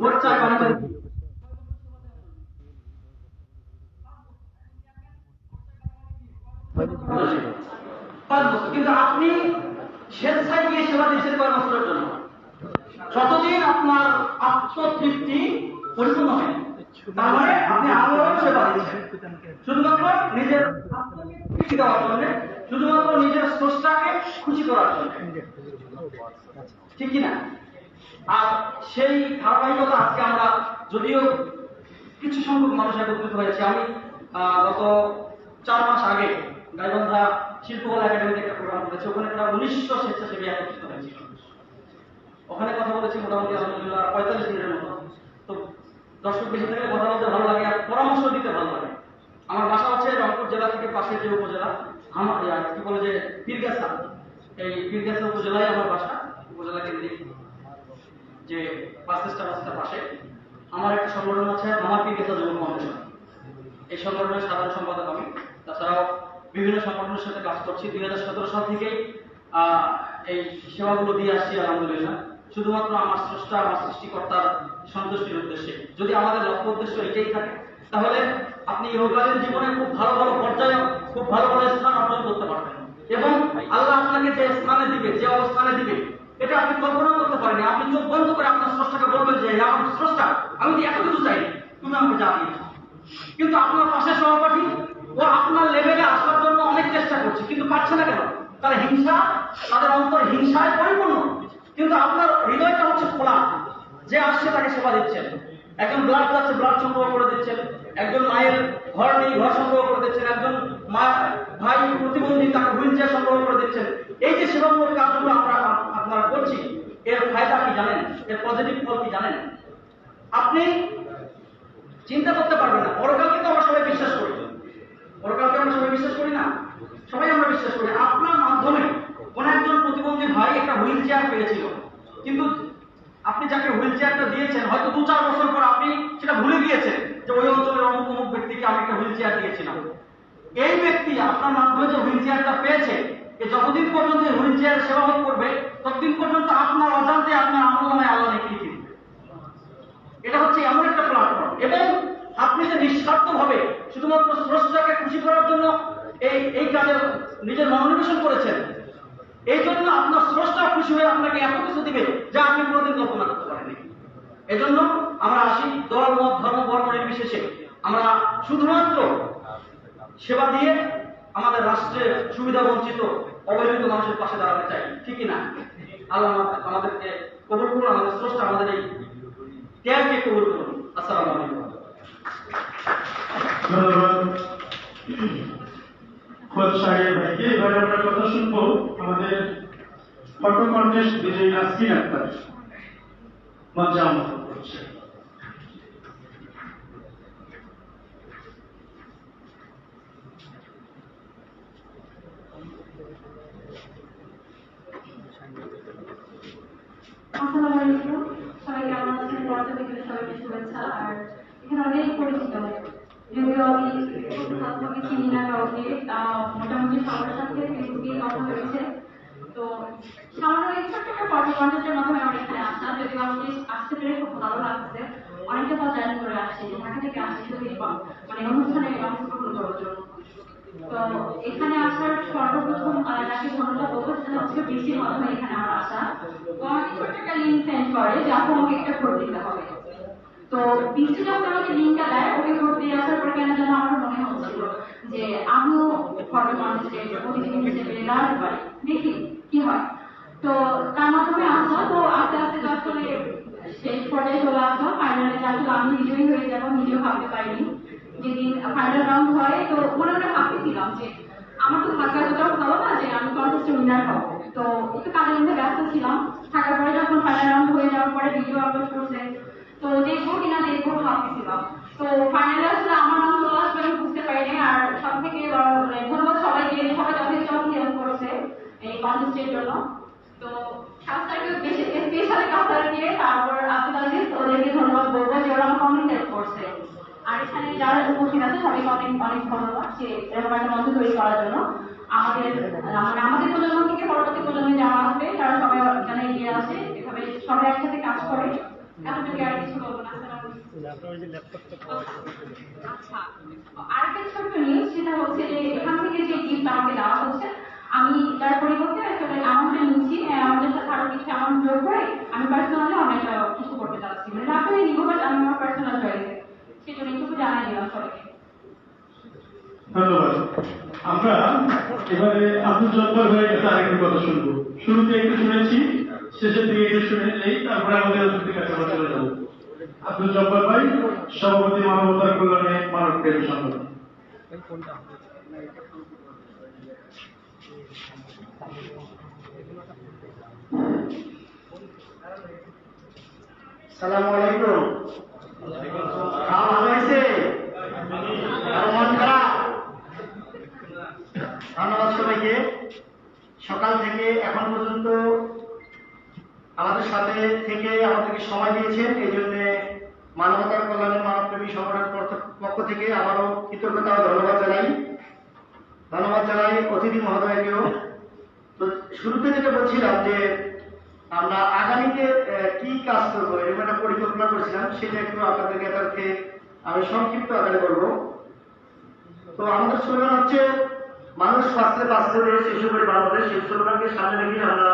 Vote চাই আমাদের কিন্তু আপনি স্বেচ্ছায় গিয়ে সেবা দিচ্ছেন কয় বছরের জন্য? যতদিন আপনার আত্মতৃপ্তি পরিপূর্ণ হয় তার মানে আপনি আলোর সেবা দিচ্ছেন শুধুমাত্র নিজের আত্মতৃপ্তি দেওয়ার জন্য, শুধুমাত্র নিজের স্রষ্টাকে খুশি করার জন্য, ঠিক কিনা? আর সেই ধারাবাহিকতা আজকে আমরা যদিও কিছু সংখ্যক মানুষ একত্রিত হয়েছে। আমি গত 4 মাস আগে গাইবান্ধা শিল্পকলা একাডেমিতে একটা প্রোগ্রাম করেছি, ওখানে প্রায় 1900 স্বেচ্ছাসেবী একত্রিত হয়েছে। ওখানে কথা বলেছি মোটামুটি আলহামদুলিল্লাহ 45 মিনিটের মতো। তো দর্শক বেশি থাকলে কথা বলতে ভালো লাগে আর পরামর্শ দিতে ভালো লাগে। আমার বাসা হচ্ছে রংপুর জেলা থেকে পাশের যে উপজেলা, আমার কি বলে যে পীরগাছা, এই পীরগাছা উপজেলায় আমার বাসা। উপজেলা কেন্দ্রিক যে বাস স্ট্যান্ডের পাশে আমার একটা সংগঠন আছে, আমার পীরগাছা যুব ফাউন্ডেশন। এই সংগঠনের সাধারণ সম্পাদক আমি। তাছাড়াও বিভিন্ন সংগঠনের সাথে কাজ করছি। 2017 সাল থেকে এই সেবাগুলো দিয়ে আসছি আলহামদুলিল্লাহ, শুধুমাত্র আমার স্রষ্টা, আমার সৃষ্টিকর্তার সন্তুষ্টির উদ্দেশ্যে। যদি আমাদের লক্ষ্য উদ্দেশ্য এটাই থাকে তাহলে আপনি ইহকালীন জীবনে খুব ভালো ভালো পর্যায়ে, খুব ভালো ভালো স্থান অর্জন করতে পারবেন। এবং আল্লাহ আপনাকে যে স্থানে দিবে, যে অবস্থানে দিবে, এটা আপনি কল্পনা করতে পারেন। আপনি চোখ বন্ধ করে আপনার স্রষ্টাকে বলবেন যে আমার স্রষ্টা, আমি তো এত কিছু চাই, তুমি আমাকে যা দিয়েছ। কিন্তু আপনার পাশে সহপাঠী ও আপনার লেভেলে আসার জন্য অনেক চেষ্টা করছে, কিন্তু পারছে না কেন? তার হিংসা, তাদের অন্তর হিংসায় পরিপূর্ণ। কিন্তু আপনার হৃদয়টা হচ্ছে খোলা, যে আসছে তাকে সেবা দিচ্ছেন। একজন ব্লাড চাচ্ছে, ব্লাড সংগ্রহ করে দিচ্ছেন। একজন মায়ের ঘর নেই, ঘর সংগ্রহ করে দিচ্ছেন। একজন ভাই প্রতিবন্ধী, তাকে হুইল চেয়ার সংগ্রহ করে দিচ্ছেন। এই যে সেবামূলক কাজগুলো আপনারা করছি, এর ফায়দা কি জানেন? এর পজিটিভ ফল কি জানেন? আপনি চিন্তা করতে পারবেন না। পরকালকে তো আমরা সবাই বিশ্বাস করি, পরকালকে আমরা সবাই বিশ্বাস করি না? সবাই আমরা বিশ্বাস করি। আপনার মাধ্যমে কোন একজন প্রতিবন্ধী ভাই একটা হুইল চেয়ার পেয়েছিল, কিন্তু আপনি যাকে হুইল চেয়ারটা দিয়েছেন হয়তো 2-4 বছর পর আপনি সেটা ভুলে গিয়েছেন যে ওই অঞ্চলের অমুক অমুক ব্যক্তিকে আমি একটা হুইল চেয়ার দিয়েছিলাম। এই ব্যক্তি আপনার মাধ্যমে যে হুইল চেয়ারটা পেয়েছে, যতদিন পর্যন্ত হুইল চেয়ার সেবা করবে ততদিন পর্যন্ত আপনার অজান্তে আপনার আমলনামায় আল্লাহ লিখে দিবে। এটা হচ্ছে এমন একটা প্ল্যাটফর্ম। এবং আপনি যে নিঃস্বার্থ ভাবে শুধুমাত্র স্রষ্টাকে খুশি করার জন্য এই কাজে নিজের মনোনিবেশন করেছেন, এই জন্য আপনার স্রষ্টা খুশি হয়ে আপনাকে এত কিছু দিবে যা আপনি কোনোদিন কল্পনা করতে পারেননি। এজন্য আমরা আসি, দল মত ধর্ম বর্ণ নির্বিশেষে আমরা শুধুমাত্র সেবা দিয়ে আমাদের রাষ্ট্রের সুবিধা বঞ্চিত অবহেলিত মানুষের পাশে দাঁড়াতে চাই, ঠিকই না? আল্লাহ আমাদেরকে কবুল করুন, আমাদের স্রষ্টা আমাদের এই ত্যাগকে কবুল করুন। আসসালামু আলাইকুম। ধন্যবাদ খোদ সাহেব ভাইকে। এবারে আমরা কথা শুনবো আমাদের ফটো কন্টেস্ট বিজয়ী নাসরিন আক্তার। মঞ্চে আমন্ত্রণ করছি। আসসালামু আলাইকুম, সবাই কেমন আছেন? পড়াতে থেকে সবাইকে শুভেচ্ছা। আর এখানে অনেক পরিচিত, যদিও আমি খুব ভালোভাবে চিনি না কাউকে, মোটামুটি সবার সাথে ফেসবুকে কথা হয়েছে। তো সামান্য ছোট্ট একটা কন্টেস্টের মাধ্যমে আমার এখানে আসা, যদিও আমাকে আসতে পেরে খুব ভালো লাগছে। অনেকটা পথ জার্নি করে আসছি, ঢাকা থেকে আসছি শুধু মানে অনুষ্ঠানে অংশগ্রহণ করার জন্য। তো এখানে আসার সর্বপ্রথম যাকে ধন্যবাদ বলবো সেটা হচ্ছে বৃষ্টির মাধ্যমে এখানে আমার আসা। তো আমাকে ছোট্ট একটা লিঙ্ক সেন্ড করে যে আপু আমাকে একটা ভোট দিতে হবে। তো বৃষ্টি যখন আমাকে লিঙ্কটা দেয়, ওকে ভোট দিয়ে আসার পর কেন যেন আমার মনে হচ্ছিল যে আমিও ফটো কন্টেস্টে প্রতিনিধি হিসেবে দাঁড়াতে পারি, দেখি কি হয়। তো তার মাধ্যমে আসা, তো আস্তে আস্তে তো আসলে শেষ পর্যায়ে চলে আসলো। ফাইনালে আসলে আমি নিজেই হয়ে যাবো, নিজেও ভাবতে পারিনি। যেদিন ফাইনাল রাউন্ড হয় তো মনে মনে ভাবতেছিলাম যে আমার তো ভাগ্য এতটাও ভালো না যে আমি কন্টেস্টে উইনার হবো। তো একটু কাজের মধ্যে ব্যস্ত ছিলাম। থাকার পরে যখন ফাইনাল রাউন্ড হয়ে যাওয়ার পরে ভিডিও আপলোড করছে, তো দেখবো কিনা দেখবো ভাবতেছিলাম। তো ফাইনালে আসলে আমার নাম চলে আসবে আমি বুঝতে পারিনি। আর সব থেকে ধন্যবাদ সবাইকে, সবাই যথেষ্ট হেল্প করেছে এই কন্টেস্টের জন্য। তো কাজটাকে বেশি স্পেশালি কাজটা দিয়ে তারপর আপনাদের ওদেরকে ধন্যবাদ বলবো যে ওরা আমাকে অনেক হেল্প করছে। আর এখানে যারা উপস্থিত আছে সবাইকে অনেক অনেক ধন্যবাদ যে এরকম একটা মঞ্চ তৈরি করার জন্য। আমাদের প্রজন্ম থেকে পরবর্তী প্রজন্মে যারা আসবে তারা সবাই এখানে এগিয়ে আসে, এভাবে সবাই একসাথে কাজ করে, এতটুকু আর কিছু আচ্ছা, আরেকটা ছোট্ট নিউজ, সেটা হচ্ছে যে এখান থেকে যে গিফট আমাকে দেওয়া হচ্ছে, আমি তার পরিবর্তে আসলে অ্যামাউন্টটা নিচ্ছি, অ্যামাউন্টের সাথে আরো কিছু অ্যামাউন্ট যোগ করে আমি পার্সোনালি অনেক কিছু করতে চাচ্ছি, মানে রাখলে নিব, বাট আমি আমার পার্সোনাল চয়েসে, সেজন্য একটু জানাই দিলাম সবাইকে। ধন্যবাদ। আমরা এবারে আব্দুল জব্বার হয়ে গেছে আরেকটু কথা শুনবো। শুরুতে একটু শুনেছি, শেষের দিকে একটু শুনে নেই, তারপরে আমাদের অতিথির কাছে আমরা চলে যাবো। আব্দুল জব্বার ভাই, সভাপতি মানবতার কল্যাণে মানব প্রেম সংগঠন। সালামু আলাইকুম। খাওয়া ভালো হয়েছে? আর মন খারাপ? ধন্যবাদ সবাইকে। সকাল থেকে এখন পর্যন্ত আমাদের সাথে থেকে আমাদেরকে সময় দিয়েছেন, এই জন্য মানবতার কল্যাণে মানবপ্রেমী সংগঠনের পক্ষ থেকে আবারও কৃতজ্ঞতা ও ধন্যবাদ জানাই। ধন্যবাদ জানাই অতিথি মহোদয়কেও। তো শুরুতে যেটা বলছিলাম যে আমরা আগামীতে কি কাজ করবো এরকম একটা পরিকল্পনা করেছিলাম, সেটা একটু আপনাদেরকে এটাকে আমি সংক্ষিপ্ত আকারে বলবো। তো আমাদের স্লোগান হচ্ছে মানুষ বাঁচলে বাঁচতে দেশ, এসে করে বাংলাদেশ। এই স্লোগানকে সামনে রেখে আমরা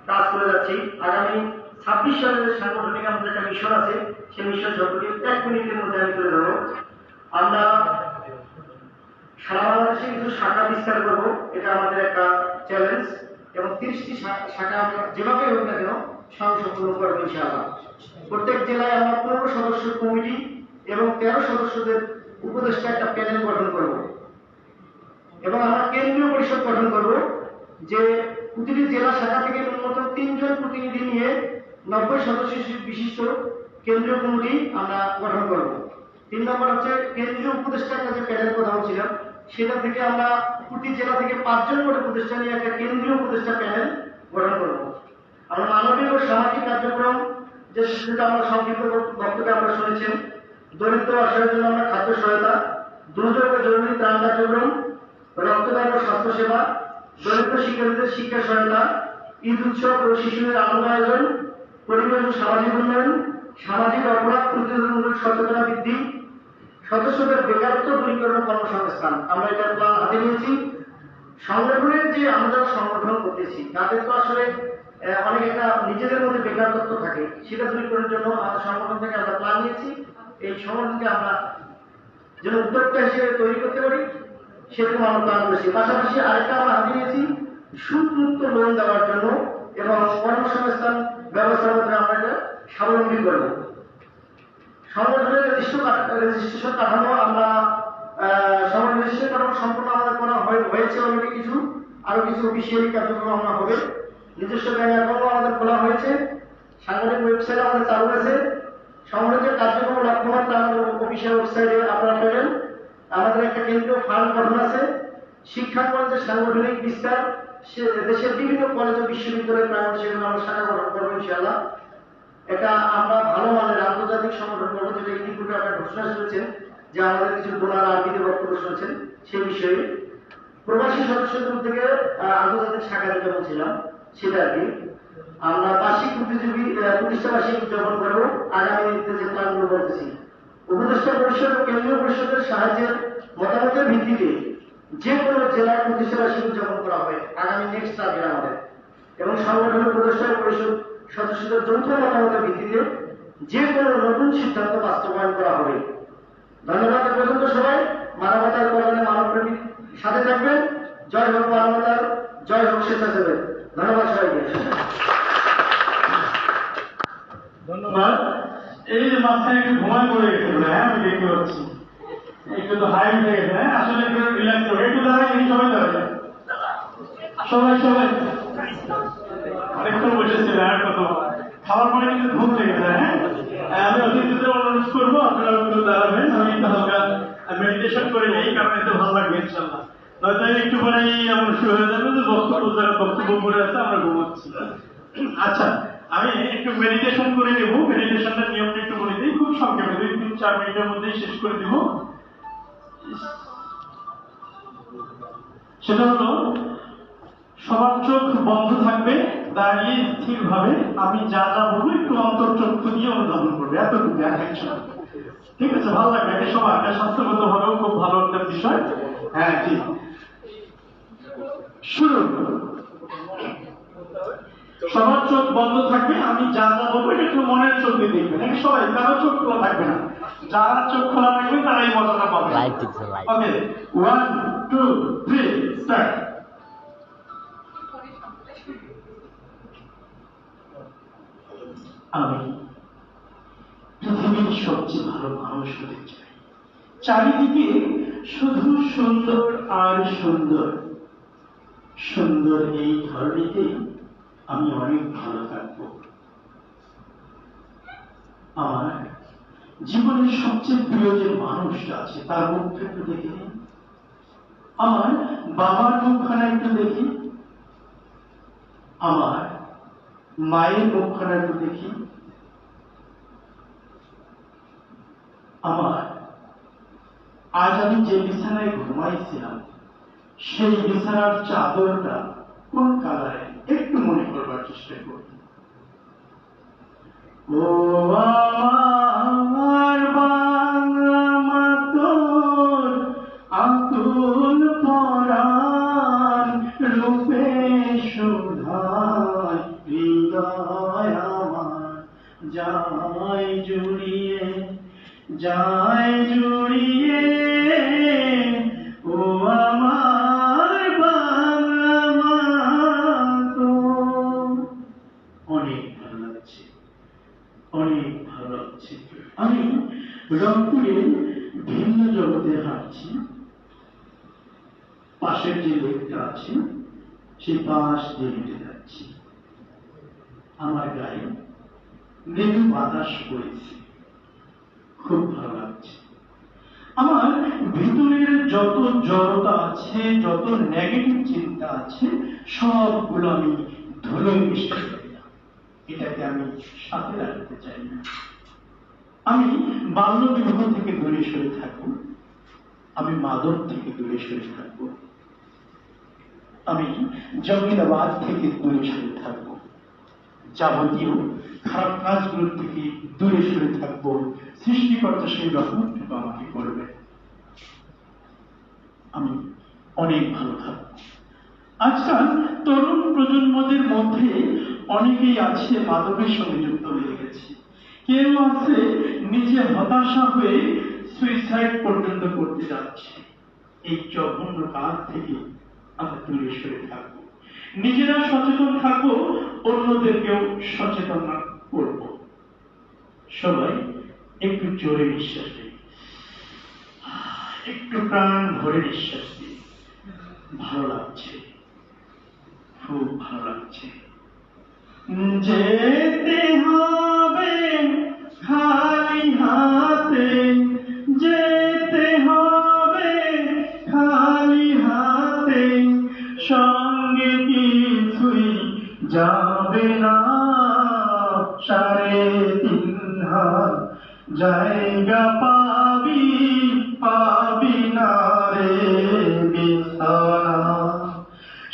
কাজ করে যাচ্ছি। আগামী 26 সালের সাংগঠনিক আমাদের একটা মিশন আছে, সেই মিশন সম্পর্কে 1 মিনিটের মধ্যে আমি তুলে ধরবো। আমরা সারা বাংলাদেশে কিছু শাখা বিস্তার করবো, এটা আমাদের একটা চ্যালেঞ্জ, এবং 30টি শাখা আমরা যেভাবে হোক না কেন সংসম্পূর্ণ করবো ইনশাআল্লাহ। প্রত্যেক জেলায় আমরা 15 সদস্য কমিটি এবং 13 সদস্যদের উপদেষ্টা একটা প্যানেল গঠন করব, এবং আমরা কেন্দ্রীয় পরিষদ গঠন করব, যে প্রতিটি জেলা শাখা থেকে ন্যূনতম 3 জন প্রতিনিধি নিয়ে 90 সদস্য বিশিষ্ট কেন্দ্রীয় কমিটি আমরা গঠন করব। 3 নম্বর হচ্ছে কেন্দ্রীয় উপদেষ্টা একটা যে প্যানেল কথা বলছিলাম, সেটা থেকে আমরা প্রতি জেলা থেকে 5 জন করে উপদেষ্টা নিয়ে একটা কেন্দ্রীয় উপদেষ্টা প্যানেল গঠন করব। আমরা মানবিক ও সামাজিক কার্যক্রম, যে সেটা আমরা সংক্ষিপ্ত বক্তব্যে আমরা শুনেছেন, দরিদ্র অসহায়ের জন্য আমরা খাদ্য সহায়তা, দুর্যোগ ও জরুরি ত্রাণ কার্যক্রম, রক্তদান ও স্বাস্থ্য সেবা, দরিদ্র শিক্ষার্থীদের শিক্ষা সহায়তা, ঈদ উৎসব ও শিশুদের আনন্দ আয়োজন, পরিবেশ ও সামাজিক উন্নয়ন, সামাজিক অপরাধ প্রতিরোধমূলক সচেতনতা বৃদ্ধি, সদস্যদের বেকারত্ব দূরীকরণ, কর্মসংস্থান। আমরা এটা প্ল্যান হাতে নিয়েছি। সংগঠনের যে আমরা সংগঠন করতেছি, তাদের তো আসলে অনেক একটা নিজেদের মধ্যে বেকারত্ব থাকে, সেটা দূরীকরণের জন্য আমাদের সংগঠন থেকে আমরা প্ল্যান নিয়েছি। এই সংগঠনকে আমরা যেন উদ্যোক্তা হিসেবে তৈরি করতে পারি, সেরকম আমরা প্ল্যান করেছি। পাশাপাশি আরেকটা আমরা হাতে নিয়েছি সুদমুক্ত লোন দেওয়ার জন্য, এবং কর্মসংস্থান ব্যবস্থার মধ্যে আমরা এটা স্বাবলম্বী করব। সংগঠনের রেজিস্ট্রেশন কাঠামো আমরা সংগঠন রেজিস্ট্রেশন কাঠামো সম্পূর্ণ আমাদের করা হয়েছে অলরেডি, কিছু আরো কিছু অফিসিয়ালি কার্যক্রম আমরা হবে। নিজস্ব ব্যাংক অ্যাকাউন্টও আমাদের খোলা হয়েছে, সাংগঠনিক ওয়েবসাইট আমাদের চালু আছে। সংগঠনের কার্যক্রম লক্ষ্যমাত্রা আমাদের অফিসিয়াল ওয়েবসাইটে আপনারা পেলেন। আমাদের একটা কেন্দ্রীয় ফান্ড গঠন আছে। শিক্ষা কলেজের সাংগঠনিক বিস্তার, দেশের বিভিন্ন কলেজ ও বিশ্ববিদ্যালয়ের প্রাঙ্গণে সেগুলো আমরা শাখা গঠন করবো ইনশাআল্লাহ। এটা আমরা ভালো মানের আন্তর্জাতিক সংগঠন করবো, যেটা ইতিপূর্বে আপনার ঘোষণা শুনেছেন যে আমাদের কিছু ডোনার আরবিতে বক্তব্য শুনেছেন সেই বিষয়ে। প্রবাসী সদস্যদের থেকে আন্তর্জাতিক শাখা যেটা বলছিলাম সেটা আর কি। আমরা বার্ষিক প্রতিষ্ঠা বার্ষিক উদযাপন করবো আগামী যে প্ল্যানগুলো বলতেছি। উপদেষ্টা পরিষদ ও কেন্দ্রীয় পরিষদের সাহায্যের মতামতের ভিত্তিতে যে কোনো জেলার প্রতিষ্ঠা বার্ষিক উদযাপন করা হবে আগামী নেক্সট টার্গেট আমাদের, এবং সংগঠনের উপদেষ্টা পরিষদ সদস্যদের যৌথ মতামতের ভিত্তিতে যে কোনো নতুন সিদ্ধান্ত বাস্তবায়ন করা হবে। ধন্যবাদ পর্যন্ত সবাই। মানবতার কল্যাণে মানবপ্রেমীর সাথে থাকবেন। জয় হোক মানবতার, জয় হোক স্বেচ্ছাসেবক। ধন্যবাদ সবাইকে। ধন্যবাদ। এই যে মাঝখানে একটু ঘুমায় পড়ে গেছে, হ্যাঁ আমি দেখতে পাচ্ছি একটু তো হাই উঠে গেছে। হ্যাঁ আসলে একটু রিল্যাক্স করে একটু দাঁড়ায়, এই সবাই দাঁড়ায়, সবাই সবাই একটু বসেছিল। হ্যাঁ কত খাওয়ার পরে কিন্তু ঘুম লেগেছে। হ্যাঁ আমি অতিথিদের অনুরোধ করবো আপনারা একটু দাঁড়াবেন, আমি একটু হালকা মেডিটেশন করে নেই, কারণ এতে ভালো লাগবে ইনশাল্লাহ। নয়তো একটু পরেই এমন শুরু হয়ে যাবে যে বক্তব্য করে আছে আমরা ঘুমাচ্ছি। আচ্ছা আমি একটু মেডিটেশন করে নেব। মেডিটেশনটার নিয়মটা একটু বলে দিই খুব সংক্ষেপে, 2-3-4 মিনিটের মধ্যেই শেষ করে দিব। সেটা হলো সবার চোখ বন্ধ থাকবে, দাঁড়িয়ে স্থির ভাবে আমি যা যা বলবো একটু অন্তর্চক্ষু দিয়ে অনুধাবন করবে, এতটুকু। ঠিক আছে, ভালো লাগবে এটা সবার, এটা স্বাস্থ্যগত ভাবেও খুব ভালো একটা বিষয়। হ্যাঁ ঠিক, শুরু। সবার চোখ বন্ধ থাকবে, আমি যা যা বলবো এটা একটু মনের চোখ দিয়ে দেখবেন, এটা সবাই, কারো চোখ খোলা থাকবে না, যারা চোখ খোলা থাকবে তারা এই মজাটা পাবে। ওকে, 1 2 3 স্টার্ট। আমি পৃথিবীর সবচেয়ে ভালো মানুষ হতে চাই, চারিদিকে শুধু সুন্দর আর সুন্দর, সুন্দর এই ধরনীতে আমি অনেক ভালো থাকবো। আমার জীবনের সবচেয়ে প্রিয় যে মানুষটা আছে তার মুখটা একটু দেখে নিন, আমার বাবার মুখখানা একটু দেখি, আমার মায়ের মুখখানা একটু দেখি, আমার আজ আমি যে বিছানায় ঘুমাইছিলাম সেই বিছানার চাদরটা কোন কালারে একটু মনে করবার চেষ্টা করি। ও আমার বাংলা মাতর আতুল পরাণ রূপে সুধায় হৃদয় আমার যায় জুড়িয়ে, যায় জুড়িয়ে, ও আমার বাংলা মাতর। অনেক ভালো লাগছে, অনেক ভালো লাগছে। আমি রংপুরের ভিন্ন জগতে হাঁটছি, পাশের যে লেকটা আছে সেই পাশ দিয়ে হেঁটে যাচ্ছি, আমার গায়ে মৃদু বাতাস পড়েছে, খুব ভালো লাগছে। আমার ভিতরের যত জড়তা আছে, যত নেগেটিভ চিন্তা আছে, সবগুলো আমি ধুলোয় মিশে ফেললাম, এটাকে আমি সাথে রাখতে চাই না। আমি বাল্য বিবাহ থেকে দূরে সরে থাকবো, আমি মাদক থেকে দূরে সরে থাকবো, আমি জঙ্গিবাদ থেকে দূরে সরে থাকবো, যাবতীয় খারাপ কাজগুলোর থেকে দূরে সরে থাকবো। সৃষ্টিকর্তা সেই রহমতটুকু আমাকে করবে, আমি অনেক ভালো থাকবো। আজকাল তরুণ প্রজন্মদের মধ্যে অনেকেই আছে মাদকের সঙ্গে যুক্ত হয়ে গেছে, কেউ আছে নিজে হতাশা হয়ে সুইসাইড পর্যন্ত করতে যাচ্ছে। এই জঘন্য কাজ থেকে আমরা দূরে সরে থাকবো, নিজেরা সচেতন থাকবো, অন্যদেরকেও সচেতন করবো। সবাই একটু জোরে নিঃশ্বাস দিই, একটু প্রাণ ভরে নিঃশ্বাস দিই, ভালো লাগছে, খুব ভালো লাগছে। যেতে হবে খালি হাতে, যেতে হবে খালি হাতে, সঙ্গে কিছুই যাবে না, 3.5 হাত জায়গা পাবি, পাবি না রে বিছানা,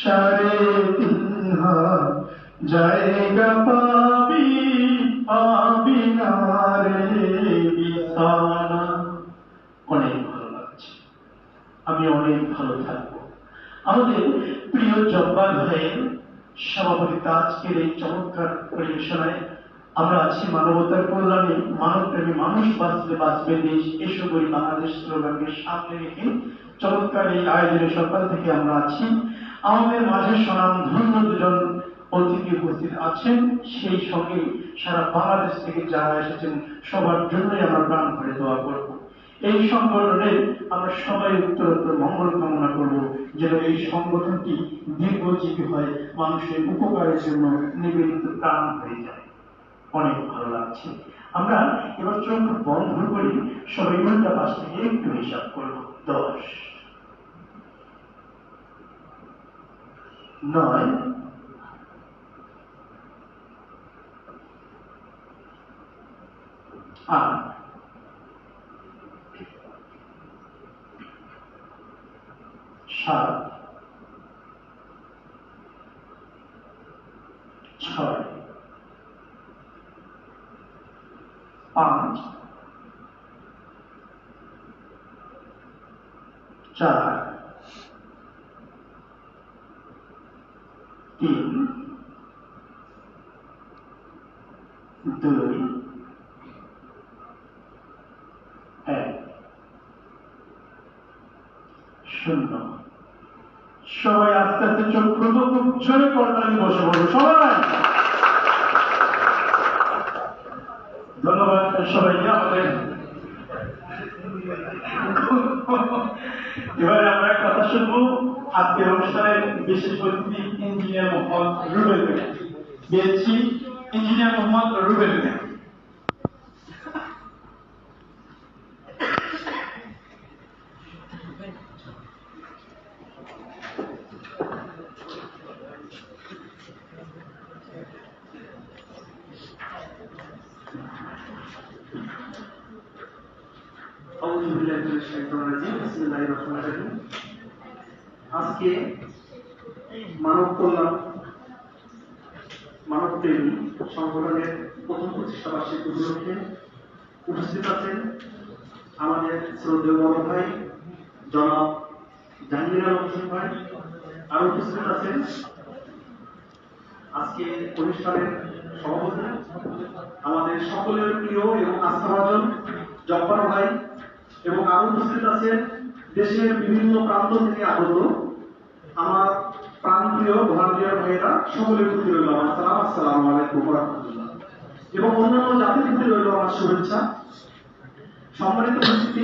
3.5 হাত জায়গা পাবি, পাবি না রে বিছানা। অনেক ভালো লাগছে, আমি অনেক ভালো থাকবো। আমাদের প্রিয় জব্বার ভাইয়ের সভাপতিত্বে আজকের এই চমৎকার পরিবেশনায় আমরা আছি মানবতার কল্যাণে, মানবপ্রেমী মানুষ বাঁচলে বাঁচবে দেশ, এসো করি বাংলাদেশ স্লোগানকে সামনে রেখে চমৎকার এই আয়োজনে সকাল থেকে আমরা আছি। আমাদের মাঝে স্বনাম ধন্য দুজন অতিথি উপস্থিত আছেন, সেই সঙ্গে সারা বাংলাদেশ থেকে যারা এসেছেন সবার জন্যই আমরা প্রাণ ভরে দোয়া করব। এই সংগঠনে আমরা সবাই উত্তরোত্তর মঙ্গল কামনা করব, যেন এই সংগঠনটি দীর্ঘজীবী হয়, মানুষের উপকারের জন্য নিবেদিত প্রাণ হয়ে যায়। অনেক ভালো লাগছে। আমরা এবার চোখ বন্ধ করি, সবাই উল্টা পাশ থেকে একটু হিসাব করবো। 10 9 8 7 6 5 4 3 2 1 0। সবাই আস্তে আস্তে চোখ খুলবো, খুব জোরে করতালি বসে বলবো সবাই। ধন্যবাদ সবাইকে। আমাদের এবারে আমরা কথা শুনবো আজকের অনুষ্ঠানের বিশেষ অতিথি engineer Mohammad Rubel Mia, BSc engineer Mohammad Rubel মিয়া। আজকে মানব কল্যাণ মানব প্রেমী সংগঠনের প্রথম প্রতিষ্ঠা বার্ষিকী উপলক্ষে উপস্থিত আছেন আমাদের শ্রদ্ধেয় বড় ভাই জনাব জাহাঙ্গীর আলম হোসেন ভাই, আরো উপস্থিত আছেন আজকে অনুষ্ঠানের সভাপতি আমাদের সকলের প্রিয় এবং আস্থাভাজন জব্বার ভাই, এবং আরো উপস্থিত আছেন দেশের বিভিন্ন প্রান্ত থেকে আগত আমার প্রাণপ্রিয় ভারতীয় ভাইয়েরা, সকলের প্রতি রইল আমার সালাম, আসসালামু আলাইকুম ওয়া রাহমাতুল্লাহ, এবং অন্যান্য জাতির প্রতি রইল আমার শুভেচ্ছা। সম্মানিত উপস্থিতি,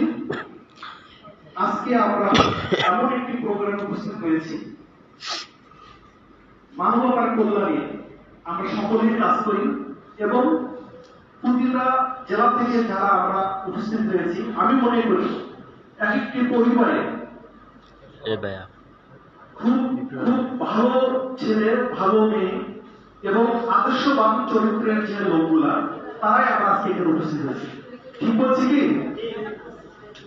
আজকে আমরা এমন একটি প্রোগ্রামে উপস্থিত হয়েছি, মানবতার কল্যাণে আমরা সকলেই কাজ করি, এবং প্রতিটা জেলা থেকে যারা আমরা উপস্থিত হয়েছি, আমি মনে করি এক একটি পরিবারে খুব খুব ভালো ছেলে, ভালো মেয়ে এবং আদর্শবান চরিত্রের যে লোকগুলা, তারাই আমরা আজকে এখানে উপস্থিত হয়েছি। ঠিক বলছি কি?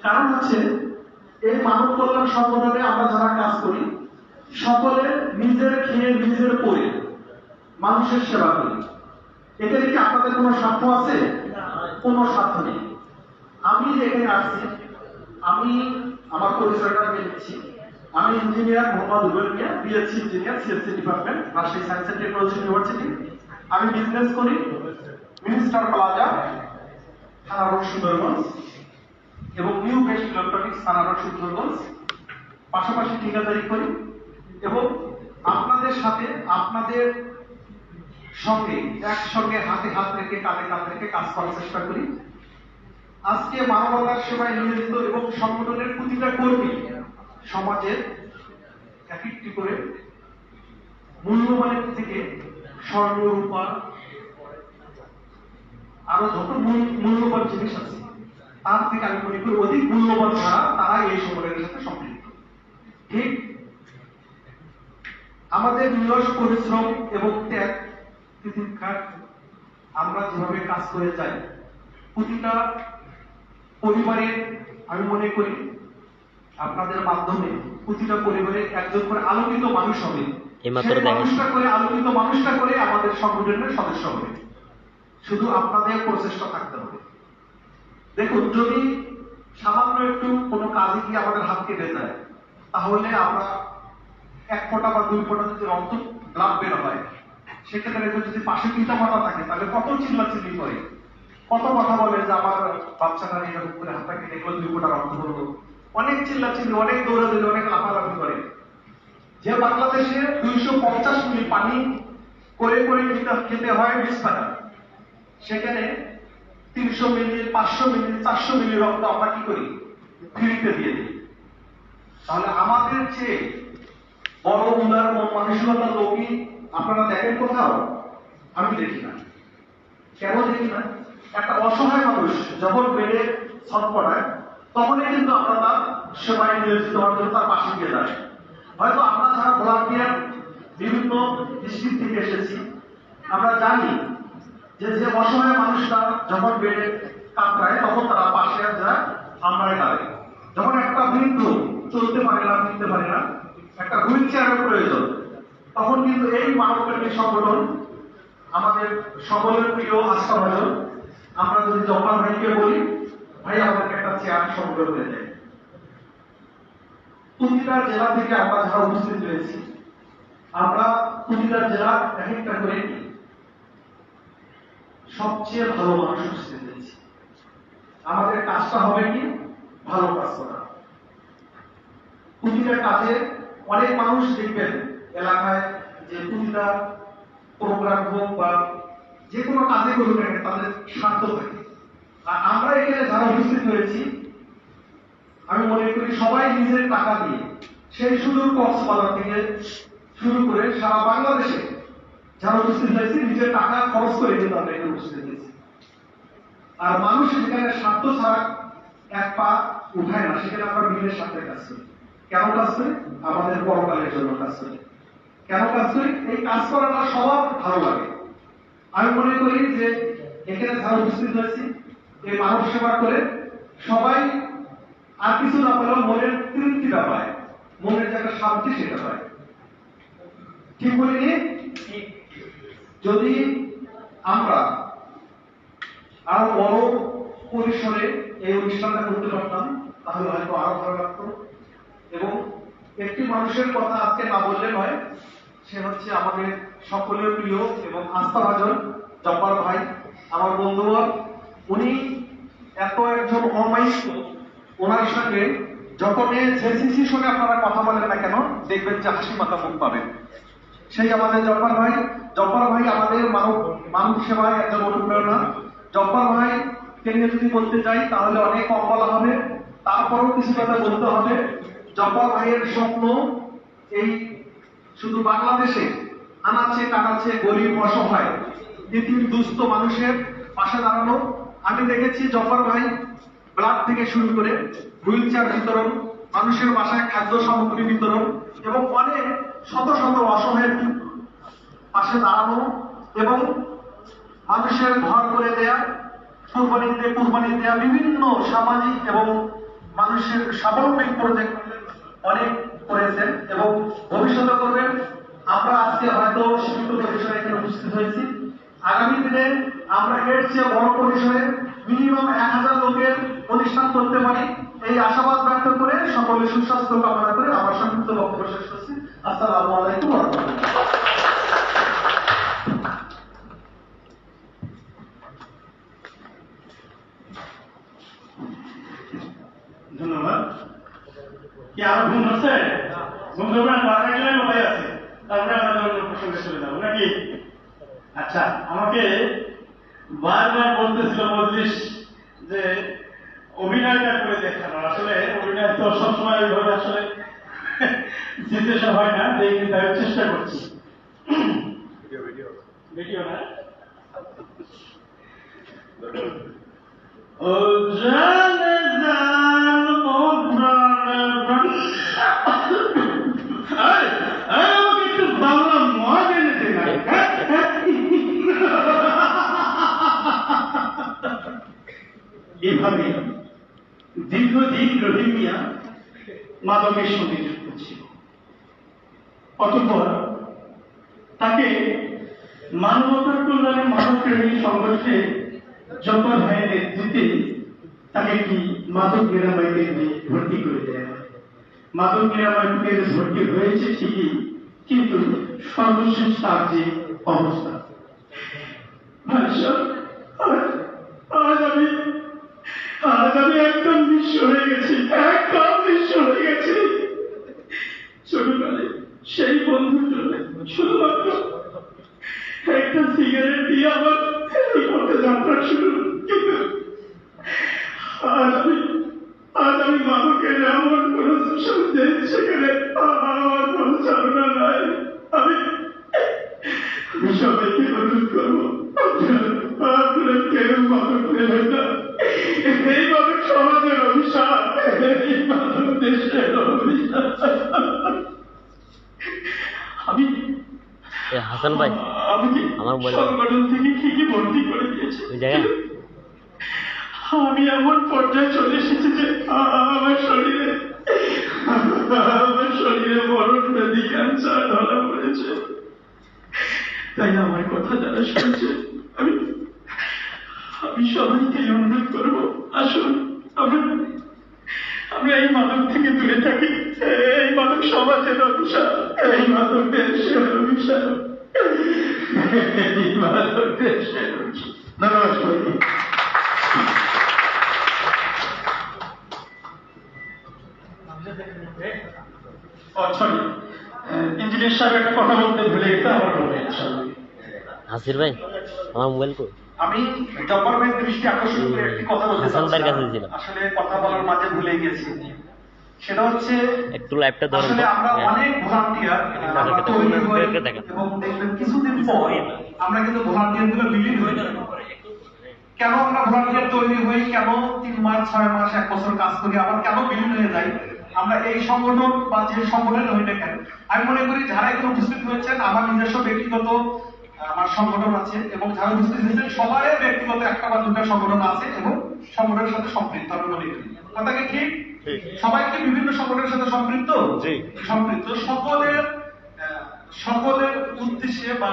কারণ হচ্ছে এই মানব কল্যাণ সংগঠনে আমরা যারা কাজ করি, সকলে নিজের খেয়ে নিজের পরে মানুষের সেবা করি। এখানে কি আপনাদের কোনো স্বার্থ আছে? কোনো স্বার্থ নেই। আমি এখানে আসছি, আমি আমার পরিচয়টা দিয়ে দিচ্ছি। আমি engineer Mohammad Rubel Mia, BSc engineer, CSC department, Rajshahi science and technology university. আমি বিজনেস করি minister plaza, Thana road, Sundarganj, এবং new best electronics, Thana road, Sundarganj. পাশাপাশি ঠিকাদারি করি এবং আপনাদের সাথে, আপনাদের সঙ্গে একসঙ্গে হাতে হাত রেখে, কাঁধে কাঁধ রেখে কাজ করার চেষ্টা করি। আজকে মানবতার সেবায় নিয়োজিত এবং সংগঠনের প্রতিটা কর্মী সমাজের এক একটি করে মূল্যবানের থেকে স্বর্ণ, রূপা, আরো যত মূল্যবান জিনিস আছে তার থেকে আমি মনে করি অধিক মূল্যবান ছাড়া তারা এই সংগঠনের সাথে সম্পৃক্ত। ঠিক আমাদের নিরস পরিশ্রম এবং ত্যাগ তিতিক্ষার আমরা যেভাবে কাজ করে যাই, প্রতিটা পরিবারে আমি মনে করি আপনাদের মাধ্যমে প্রতিটা পরিবারে একজন করে আলোকিত মানুষ হবে, সেই মানুষটা করে আলোকিত মানুষটা করে আমাদের সংগঠনের সদস্য হবে। শুধু আপনাদের প্রচেষ্টা থাকতে হবে। দেখুন, যদি সামান্য একটু কোনো কাজে গিয়ে আমাদের হাত কেটে যায়, তাহলে আমরা 1 ফোঁটা বা 2 ফোঁটা যদি রক্ত ব্লাড বের হয়, সেক্ষেত্রে যদি পাশে পিতা মাতা থাকে, তাহলে কত চিল্লাচিল্লি করে, কত কথা বলে যে আমার বাচ্চাটা এরকম করে হাতটা কেটে গেল, 2 ফোঁটা রক্ত হলো, অনেক চিল্লাচিল্লি, অনেক দৌড়াদৌড়ি, অনেক লাফালাফি করে। যে বাংলাদেশে 250 মিলি পানি করে করে খেতে হয় 20 টাকা, সেখানে 300 মিলি, 500 মিলি, 400 মিলি রক্ত আমরা কি করি? ফ্রিতে দিয়ে দিই। তাহলে আমাদের যে বড় উদার মন মানসিকতার লোকই আপনারা দেখেন কোথাও? আমি দেখি না। কেন দেখি না? একটা অসহায় মানুষ যখন বেডে ছটফটায়, তখনই কিন্তু আমরা তার সেবায় নিয়োজিত হওয়ার জন্য তার পাশে গিয়ে যাই। হয়তো আমরা যারা ভলান্টিয়ার বিভিন্ন ডিস্ট্রিক্ট থেকে এসেছি, আমরা জানি যে যে অসহায় মানুষটা যখন বেডে কাঁপড়ায়, তখন তারা পাশে যায়, আমরাই দাঁড়াই। যখন একটা বৃদ্ধ চলতে পারে না, ফিরতে পারে না, একটা হুইল চেয়ারের প্রয়োজন, তখন কিন্তু এই মানবপ্রেমী সংগঠন, আমাদের সকলের প্রিয় আস্থাভাজন, আমরা যদি জব্বার ভাইকে বলি, ভাই আমাদেরকে একটা চেয়ার সংগ্রহ হয়ে যায়। প্রতিটা জেলা থেকে আমরা যারা উপস্থিত হয়েছি, আমরা প্রতিটা জেলা এক একটা করে সবচেয়ে ভালো মানুষ উপস্থিত হয়েছি। আমাদের কাজটা হবে কি, ভালো কাজ করা। প্রতিটা কাজে অনেক মানুষ দেখবেন এলাকায় যে প্রতিটা প্রোগ্রাম হোক বা যে কোনো কাজে করুক না কেন, তাদের স্বার্থ থাকে। আর আমরা এখানে যারা উপস্থিত হয়েছি, আমি মনে করি সবাই নিজের টাকা দিয়ে, সেই সুদূর কক্সবাজার থেকে শুরু করে সারা বাংলাদেশে যারা উপস্থিত হয়েছে, নিজের টাকা খরচ করে কিন্তু আমরা এখানে উপস্থিত হয়েছি। আর মানুষ যেখানে স্বার্থ ছাড়া এক পা উঠায় না, সেখানে আমরা নিজের স্বার্থে কাজ করি। কেন কাজ করি? আমাদের পরকালের জন্য কাজ করি। কেন কাজ করি? এই কাজ করাটা সবার ভালো লাগে। আমি মনে করি যে এখানে যারা উপস্থিত হয়েছি, এই মানব সেবা করে সবাই আর কিছু না পেলেও মনের তৃপ্তিটা পায়, মনের যে একটা শান্তি সেটা পায়। ঠিক বলিনি? যদি আমরা আরো বড় পরিসরে এই অনুষ্ঠানটা করতে পারতাম, তাহলে হয়তো আরো ভালো লাগতো। এবং একটি মানুষের কথা আজকে না বললে নয়, সে হচ্ছে আমাদের সকলের প্রিয় এবং আস্থাভাজন জব্বার ভাই, আমার বন্ধুবর। উনি এত একজন অমায়িক, ওনার সঙ্গে যখন জেসিসির সঙ্গে আপনারা কথা বলেন না কেন, দেখবেন যে হাসি মাথা মুখ পাবেন। সেই আমাদের জব্বার ভাই আমাদের মানব সেবায় একজন অনুপ্রেরণা। জব্বার ভাই কে নিয়ে যদি বলতে চাই তাহলে অনেক কম বলা হবে, তারপরেও কিছু কথা বলতে হবে। জব্বার ভাইয়ের স্বপ্ন এই শুধু বাংলাদেশে আনাচে কানাচে গরিব অসহায় পৃথিবীর দুস্থ মানুষের পাশে দাঁড়ানো। আমি দেখেছি জব্বার ভাই ব্লাড থেকে শুরু করে হুইল চেয়ার বিতরণ, মানুষের বাসায় খাদ্য সামগ্রী বিতরণ এবং অনেক শত শত অসহায়ের পাশে দাঁড়ানো এবং মানুষের ঘর করে দেয়া, কুরবানি দেয়া, বিভিন্ন সামাজিক এবং মানুষের স্বাবলম্বী প্রজেক্ট অনেক করেছেন এবং ভবিষ্যতে করবেন। আমরা আজকে হয়তো সীমিত পরিসরে এখানে উপস্থিত হয়েছি, আগামী দিনে আমরা এর চেয়ে বড় পরিসরে মিনিমাম 1000 লোকের অনুষ্ঠান করতে পারি, এই আশাবাদ ব্যক্ত করে সকলের সুস্বাস্থ্য কামনা করে আমার সংক্ষিপ্ত বক্তব্য শেষ করছি। আসসালামু আলাইকুম ওয়া রাহমাতুল্লাহ। ধন্যবাদ। কি আরো ঘুম হচ্ছে? ঘুম ধরবে না? বারো গেলে কোথায় আছে? তারপরে আমরা অন্য প্রসঙ্গে চলে যাবো নাকি? আচ্ছা, আমাকে বারবার বলতেছিল মজলিস যে অভিনয়টা করে দেখানো। আসলে অভিনয় তো সবসময় ওইভাবে আসলে জিজ্ঞাসা হয় না, যে তাই চেষ্টা করছি। ভিডিও না? ও জানে জান ও প্রাণ, আমাকে একটু বাংলা মজা এনে দে না। এভাবে দীর্ঘদিন রহিম মিয়া মাদকের সঙ্গে যুক্ত ছিল। অতঃপর তাকে মানবতার কল্যাণে মাদক প্রেমী সংগঠনে জব্বার ভাইয়ের নেতৃত্বে তাকে একটি মাদক নিরাময় কেন্দ্রে ভর্তি করে দেয়। মাদক নিরাময় কেন্দ্রে ভর্তি হয়েছে ঠিকই, কিন্তু সর্বশেষ তার যে অবস্থা, আজ আমি একদম নিঃস্ব হয়ে গেছি, একদম নিঃস্ব হয়ে গেছি। ছোটকালে সেই বন্ধুর জন্য শুধুমাত্র একটা সিগারেট দিয়ে আমার এই পথে যাত্রা শুরু, কিন্তু আজ আমি মাদকের এমন কোন সেখানে আমার কোন চালনা নাই। আমি সবাইকে অনুরোধ করবো, আপনারা কেন মাদক নেবেন না। এই মাদক সমাজের অভিশাপ, এই মাদক দেশের অভিশাপ। আমি হাসান ভাই আমার সংগঠন থেকে ঠিকই ভর্তি করে দিয়েছি, আমি এমন পর্যায়ে চলে এসেছি যে আমার শরীরে মরণ ব্যাধি, ক্যান্সার ধরা পড়েছে। তাই আমার কথা যারা শুনছে, আমি সবাইকে অনুরোধ করবো, আসুন আমরা এই মাদক থেকে দূরে থাকি। সংসার এই মাদকের সেবন, এই মাদকের সেবন। ধন্যবাদ সবাইকে। সরি, ইঞ্জিনিয়ার সাহেব একটা কথা বলতে ভুলে গেছে, আমার বলবে ইনশাআল্লাহ। হাসির ভাই আমার মোবাইল কই? আমি জব্বার ভাইয়ের দৃষ্টি আকর্ষণ করে একটি কথা বলতে হাসান ভাইয়ের কাছে চাচ্ছিলাম, ছিল। আসলে কথা বলার মাঝে ভুলে গেছি। সেটা হচ্ছে একটু লাইভটা ধরুন। আসলে আমরা অনেক ভলান্টিয়ার তৈরি হই দেখেন। এবং দেখবেন কিছুদিন পর আমরা কিন্তু ভলান্টিয়ার গুলো বিলীন হয়ে যাই। কেন আমরা ভলান্টিয়ার তৈরি হই, কেন 3 মাস 6 মাস 1 বছর কাজ করি, আবার কেন বিলীন হয়ে যাই? আমরা এই সংগঠন বা যে সংগঠন হই না কেন, আমি মনে করি যারা এখানে উপস্থিত হয়েছেন, আমার নিজস্ব ব্যক্তিগত আমার সংগঠন আছে এবং যারা উপস্থিত হয়েছেন সবারই ব্যক্তিগত একটা বা দুটা সংগঠন আছে এবং সংগঠনের সাথে সম্পৃক্ত। আমি মনে করি কথা কি ঠিক? সবাইকে বিভিন্ন সংগঠনের সাথে সম্পৃক্ত, সম্পৃক্ত সকলের উদ্দেশ্যে বা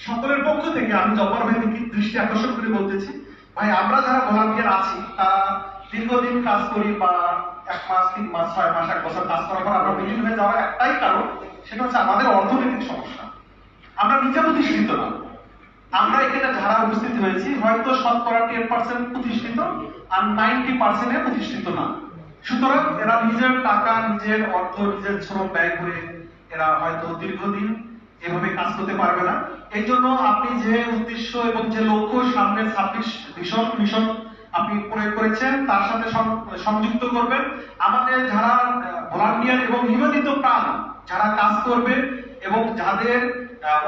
সকলের পক্ষ থেকে আমি জব্বার ভাইকে দৃষ্টি আকর্ষণ করে বলতেছি, ভাই আমরা যারা ভলান্টিয়ার আছি তারা দীর্ঘদিন কাজ করি বা 1 মাস 3 মাস 6 মাস 1 বছর কাজ করার পর আমরা বিলীন হয়ে যাওয়ার একটাই কারণ, সেটা হচ্ছে আমাদের অর্থনৈতিক সমস্যা। আমরা নিজে প্রতিষ্ঠিত না। আমরা এখানে যারা উপস্থিত হয়েছি হয়তো 10% প্রতিষ্ঠিত আর 90% প্রতিষ্ঠিত না। সুতরাং এরা নিজের টাকা, নিজের অর্থ, নিজের শ্রম ব্যয় করে এরা হয়তো দীর্ঘদিন এভাবে কাজ করতে পারবে না। এই জন্য আপনি যে উদ্দেশ্য এবং যে লক্ষ্য সামনে 26 মিশন আপনি প্রয়োগ করেছেন তার সাথে সংযুক্ত করবেন আমাদের যারা ভলান্টিয়ার এবং নিবেদিত প্রাণ যারা কাজ করবে এবং যাদের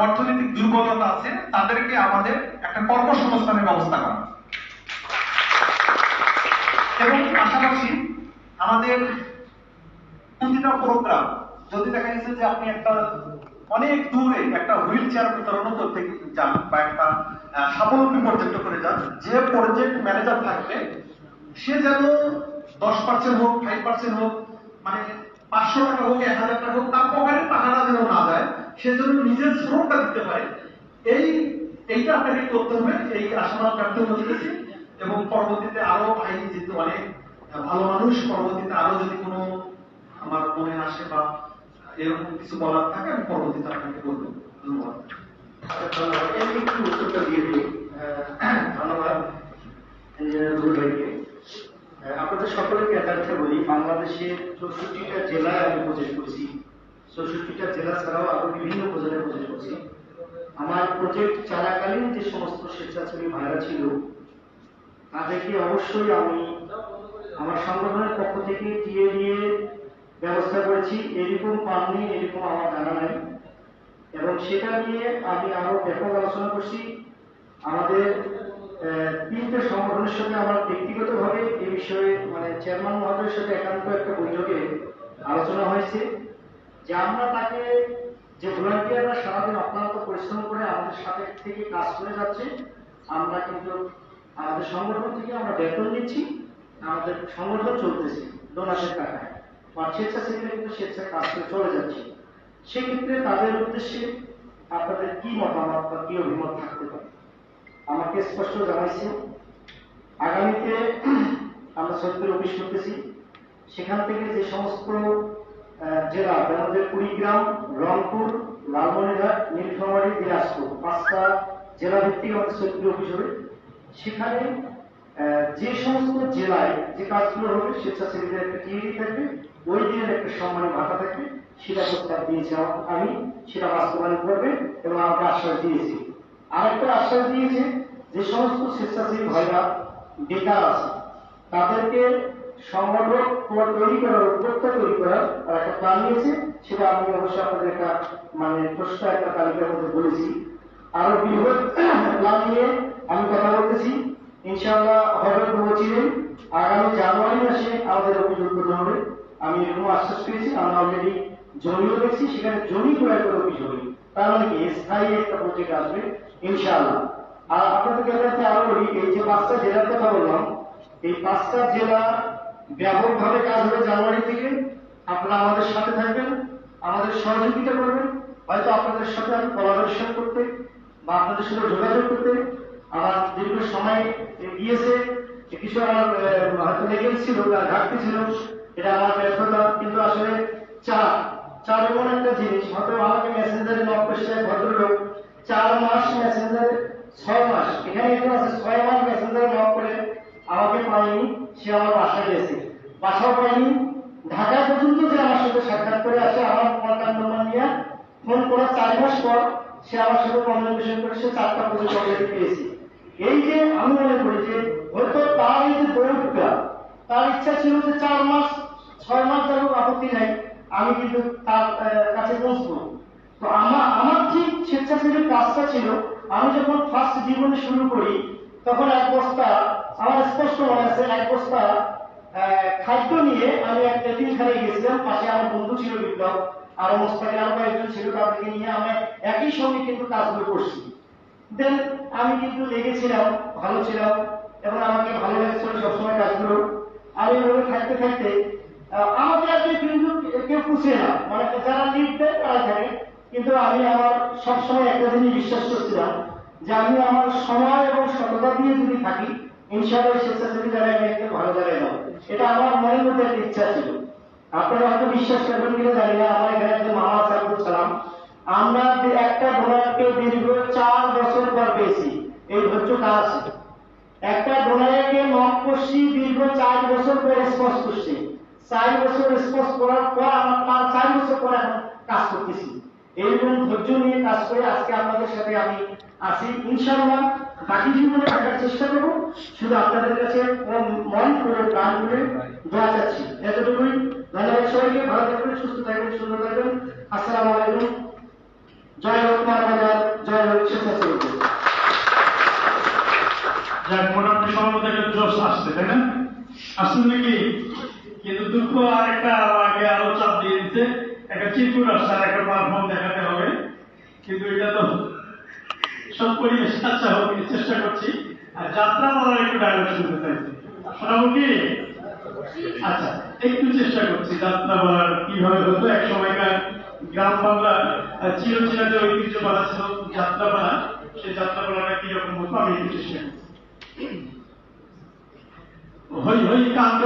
অর্থনৈতিক দুর্বলতা আছে তাদেরকে আমাদের একটা কর্মসংস্থানের ব্যবস্থা করা এবং পাশাপাশি আমাদের প্রতিটা প্রোগ্রাম যদি দেখা গেছে যে আপনি একটা অনেক দূরে একটা হুইল চেয়ার বিতরণ করতে যান বা একটা স্বাবলম্বী প্রজেক্ট করে যান, যে প্রজেক্ট ম্যানেজার থাকবে সে যেন 10% হোক 5% হোক, মানে 500 টাকা হোক 1000 টাকা হোক, তার পকেটের টাকাটা যেন না যায়, সে যেন নিজের শ্রমটা দিতে পারে। এইটা আপনাকে করতে হবে। এই আশাবাদ ব্যক্ত করতেছি এবং পরবর্তীতে আরো ভাই যেহেতু অনেক ভালো মানুষ, পরবর্তীতে আরো যদি কোনো আমার মনে আসে বা এরকম কিছু বলার থাকে আমি পরবর্তীতে আপনাকে বলবো। ধন্যবাদ। একটু উত্তরটা দিয়ে দিই। ধন্যবাদ ইঞ্জিনিয়ার রুহুল ভাইকে। আপনাদের সকলকে একান্তে বলি, বাংলাদেশের 64টা জেলায় আমি প্রজেক্ট করেছি। 64টা জেলা ছাড়াও আরো বিভিন্ন উপজেলায় প্রজেক্ট করছি। আমার প্রজেক্ট চলাকালীন যে সমস্ত স্বেচ্ছাসেবী ভাইরা ছিল তাদেরকে অবশ্যই আমি আমার সংগঠনের পক্ষ থেকে টিএ দিয়ে ব্যবস্থা করেছি। এরকম পাননি, এরকম আমার জানা নাই এবং সেটা নিয়ে আমি আরো ব্যাপক আলোচনা করছি। আমাদের 3টে সংগঠনের সাথে আমার ব্যক্তিগতভাবে এই বিষয়ে মানে চেয়ারম্যান মহোদয়ের সাথে একান্ত একটা বৈঠকে আলোচনা হয়েছে যে আমরা তাকে যে ভলান্টিয়াররা সারাদিন অক্লান্ত পরিশ্রম করে আমাদের সাথে থেকে কাজ করে যাচ্ছে, আমরা কিন্তু আমাদের সংগঠন থেকে আমরা বেতন নিচ্ছি, আমাদের সংগঠন চলতেছে ডোনারের টাকায়, আর স্বেচ্ছাসেবীরা কিন্তু স্বেচ্ছায় কাজ করে চলে যাচ্ছে। সেক্ষেত্রে তাদের উদ্দেশ্যে আপনাদের কি মতামত বা কি অভিমত থাকতে পারে আমাকে স্পষ্ট জানাইছে। আগামীতে আমরা সত্যের অফিস করতেছি, সেখান থেকে যে সমস্ত জেলা আমাদের কুড়িগ্রাম, রংপুর, লালমনিরহাট, নীলফামারী, দিনাজপুর 5টা জেলা ভিত্তিক আমাদের সত্যের অফিস হবে। সেখানে যে সমস্ত জেলায় যে কাজগুলো হবে স্বেচ্ছাসেবীদের একটা টিএডি থাকবে, ওই দিনের একটা সম্মানী ভাতা থাকবে, সেটা প্রস্তাব দিয়েছি আমি, সেটা বাস্তবায়ন করবে এবং আমাকে আশ্বাস দিয়েছি। আরেকটা আশ্বাস দিয়েছে যে সমস্ত স্বেচ্ছাসেবী ভাইরা বেকার আছে তাদেরকে সংগঠন তৈরি করার, উদ্যোক্তা তৈরি করার আর একটা প্ল্যান নিয়েছে, সেটা আমি অবশ্যই আপনাদের একটা মানে প্রশ্ন একটা তালিকার মধ্যে বলেছি। আরো বৃহৎ প্ল্যান নিয়ে আমি কথা বলতেছি, ইনশাআল্লাহ হবে বলছিলেন আগামী জানুয়ারি মাসে আমাদের অফিস উদ্বোধন হবে। আমি এরকম আশ্বাস পেয়েছি, আমরা অলরেডি জমিও দেখছি, সেখানে জমি ক্রয় করে অফিস হবে, তার মানে কি স্থায়ী একটা প্রজেক্ট আসবে ইনশাআল্লাহ। আর আপনাদেরকে কাছে আরো বলি, এই যে 5টা জেলার কথা বললাম, এই 5টা জেলা ব্যাপকভাবে কাজ হবে জানুয়ারি থেকে। আপনারা আমাদের সাথে থাকবেন, আমাদের সহযোগিতা করবেন। হয়তো আপনাদের সাথে আমি কোলাবোরেশন করতে বা আপনাদের সাথে যোগাযোগ করতে আমার দীর্ঘ সময় গিয়েছে, কিছু আমার হয়তো লেগেছিল বা ঘাটতি ছিল, এটা আমার ব্যর্থতা, কিন্তু আসলে চাপ চার এমন একটা জিনিস, হয়তো আমাকে মেসেঞ্জারে নক করছে এক ভদ্রলোক 4 মাস মেসেঞ্জারে, 6 মাস, এখানে একটু আছে 6 মাস মেসেঞ্জারে নক করে আমাকে পায়নি, সে আমার বাসায় গেছে, বাসাও পায়নি, ঢাকা পর্যন্ত যে আমার সাথে সাক্ষাৎ করে আসে, আমার কন্ট্যাক্ট নম্বর নিয়ে ফোন করা 4 মাস পর সে আমার সাথে কমিউনিকেশন করে সে 4টা পর্যন্ত অলরেডি পেয়েছি। এই যে আমি মনে করি যে হয়তো তার এই যে দৌড়টা, তার ইচ্ছা ছিল যে 4 মাস 6 মাস যাবো আপত্তি নাই, আমি কিন্তু তার কাছে পৌঁছবো। তো আমার ঠিক স্বেচ্ছাসেবী কাজটা ছিল, আমি যখন ফার্স্ট জীবনে শুরু করি তখন এক বস্তা, আমার স্পষ্ট মনে আছে, এক বস্তা খাদ্য নিয়ে আমি এক এতিমখানায় গেছিলাম, পাশে আমার বন্ধু ছিল বিপ্লব, আরো মোস্তাকে আরো কয়েকজন ছিল, তাদেরকে নিয়ে আমি একই সঙ্গে কিন্তু কাজগুলো করছি। দেন আমি কিন্তু লেগেছিলাম, ভালো ছিলাম এবং আমাকে ভালো লাগছিল সবসময় কাজগুলো। আমি ওভাবে থাকতে থাকতে আমাকে আর কিন্তু কেউ পুষে না, মানে যারা লিড দেয় তারা থাকে, কিন্তু আমি আমার সবসময় একটা জিনিস বিশ্বাস করছিলাম যে আমি আমার সময় এবং সততা দিয়ে যদি থাকি, ইনশাআল্লাহ স্বেচ্ছাসেবী জায়গায় আমি একটা ভালো জায়গায় যাবো। এটা আমার মনের মধ্যে একটা ইচ্ছা ছিল। আপনারা হয়তো বিশ্বাস করবেন কিনা জানি না, আমার এখানে একজন মামা আছে আব্দুল সালাম, আমরা একটা ডোনারকে দীর্ঘ 4 বছর পর পেয়েছি। এই ধৈর্যটা আছে, একটা ডোনারকে নক করছি দীর্ঘ 4 বছর পর রেসপন্স করছি, 4 বছর রেসপন্স করার পর আমার 4 বছর পর এখন কাজ করতেছি। এইরকম ধৈর্য নিয়ে কাজ করে আজকে আপনাদের সাথে আমি আছি। ইনশাআল্লাহ বাকি জীবনে থাকার চেষ্টা করবো, শুধু আপনাদের কাছে মন করে প্রাণ করে দোয়া চাচ্ছি, এতটুকুই। ধন্যবাদ সবাইকে, ভালো থাকবেন, সুস্থ থাকবেন, সুন্দর থাকবেন। আসসালামু আলাইকুম। জয় হোক মানবতার, জয় হোক স্বেচ্ছাসেবী। যাক, মোটামুটি সবার মধ্যে একটা জোশ আসছে, তাই না? আসছে নাকি? কিন্তু দুঃখ আরেকটা আগে আরো চাপ দিয়ে দিচ্ছে, একটা চিরকুট আসছে আর একটা পারফর্ম দেখাতে হবে, কিন্তু এটা তো সব পরিবেশ আচ্ছা হোক, চেষ্টা করছি। আর যাত্রা বলার একটু ডায়লগ শুনতে চাইছি, শোনাবো কি? আচ্ছা, একটু চেষ্টা করছি যাত্রা বলার কিভাবে হতো। এক সময়কার গ্রাম বাংলা চিরচেনা যে ঐতিহ্যপালা ছিল যাত্রাপালা, সেই যাত্রাপালাটা কিরকম হতো আমি একটু চেষ্টা করছি। হই হই কাণ্ড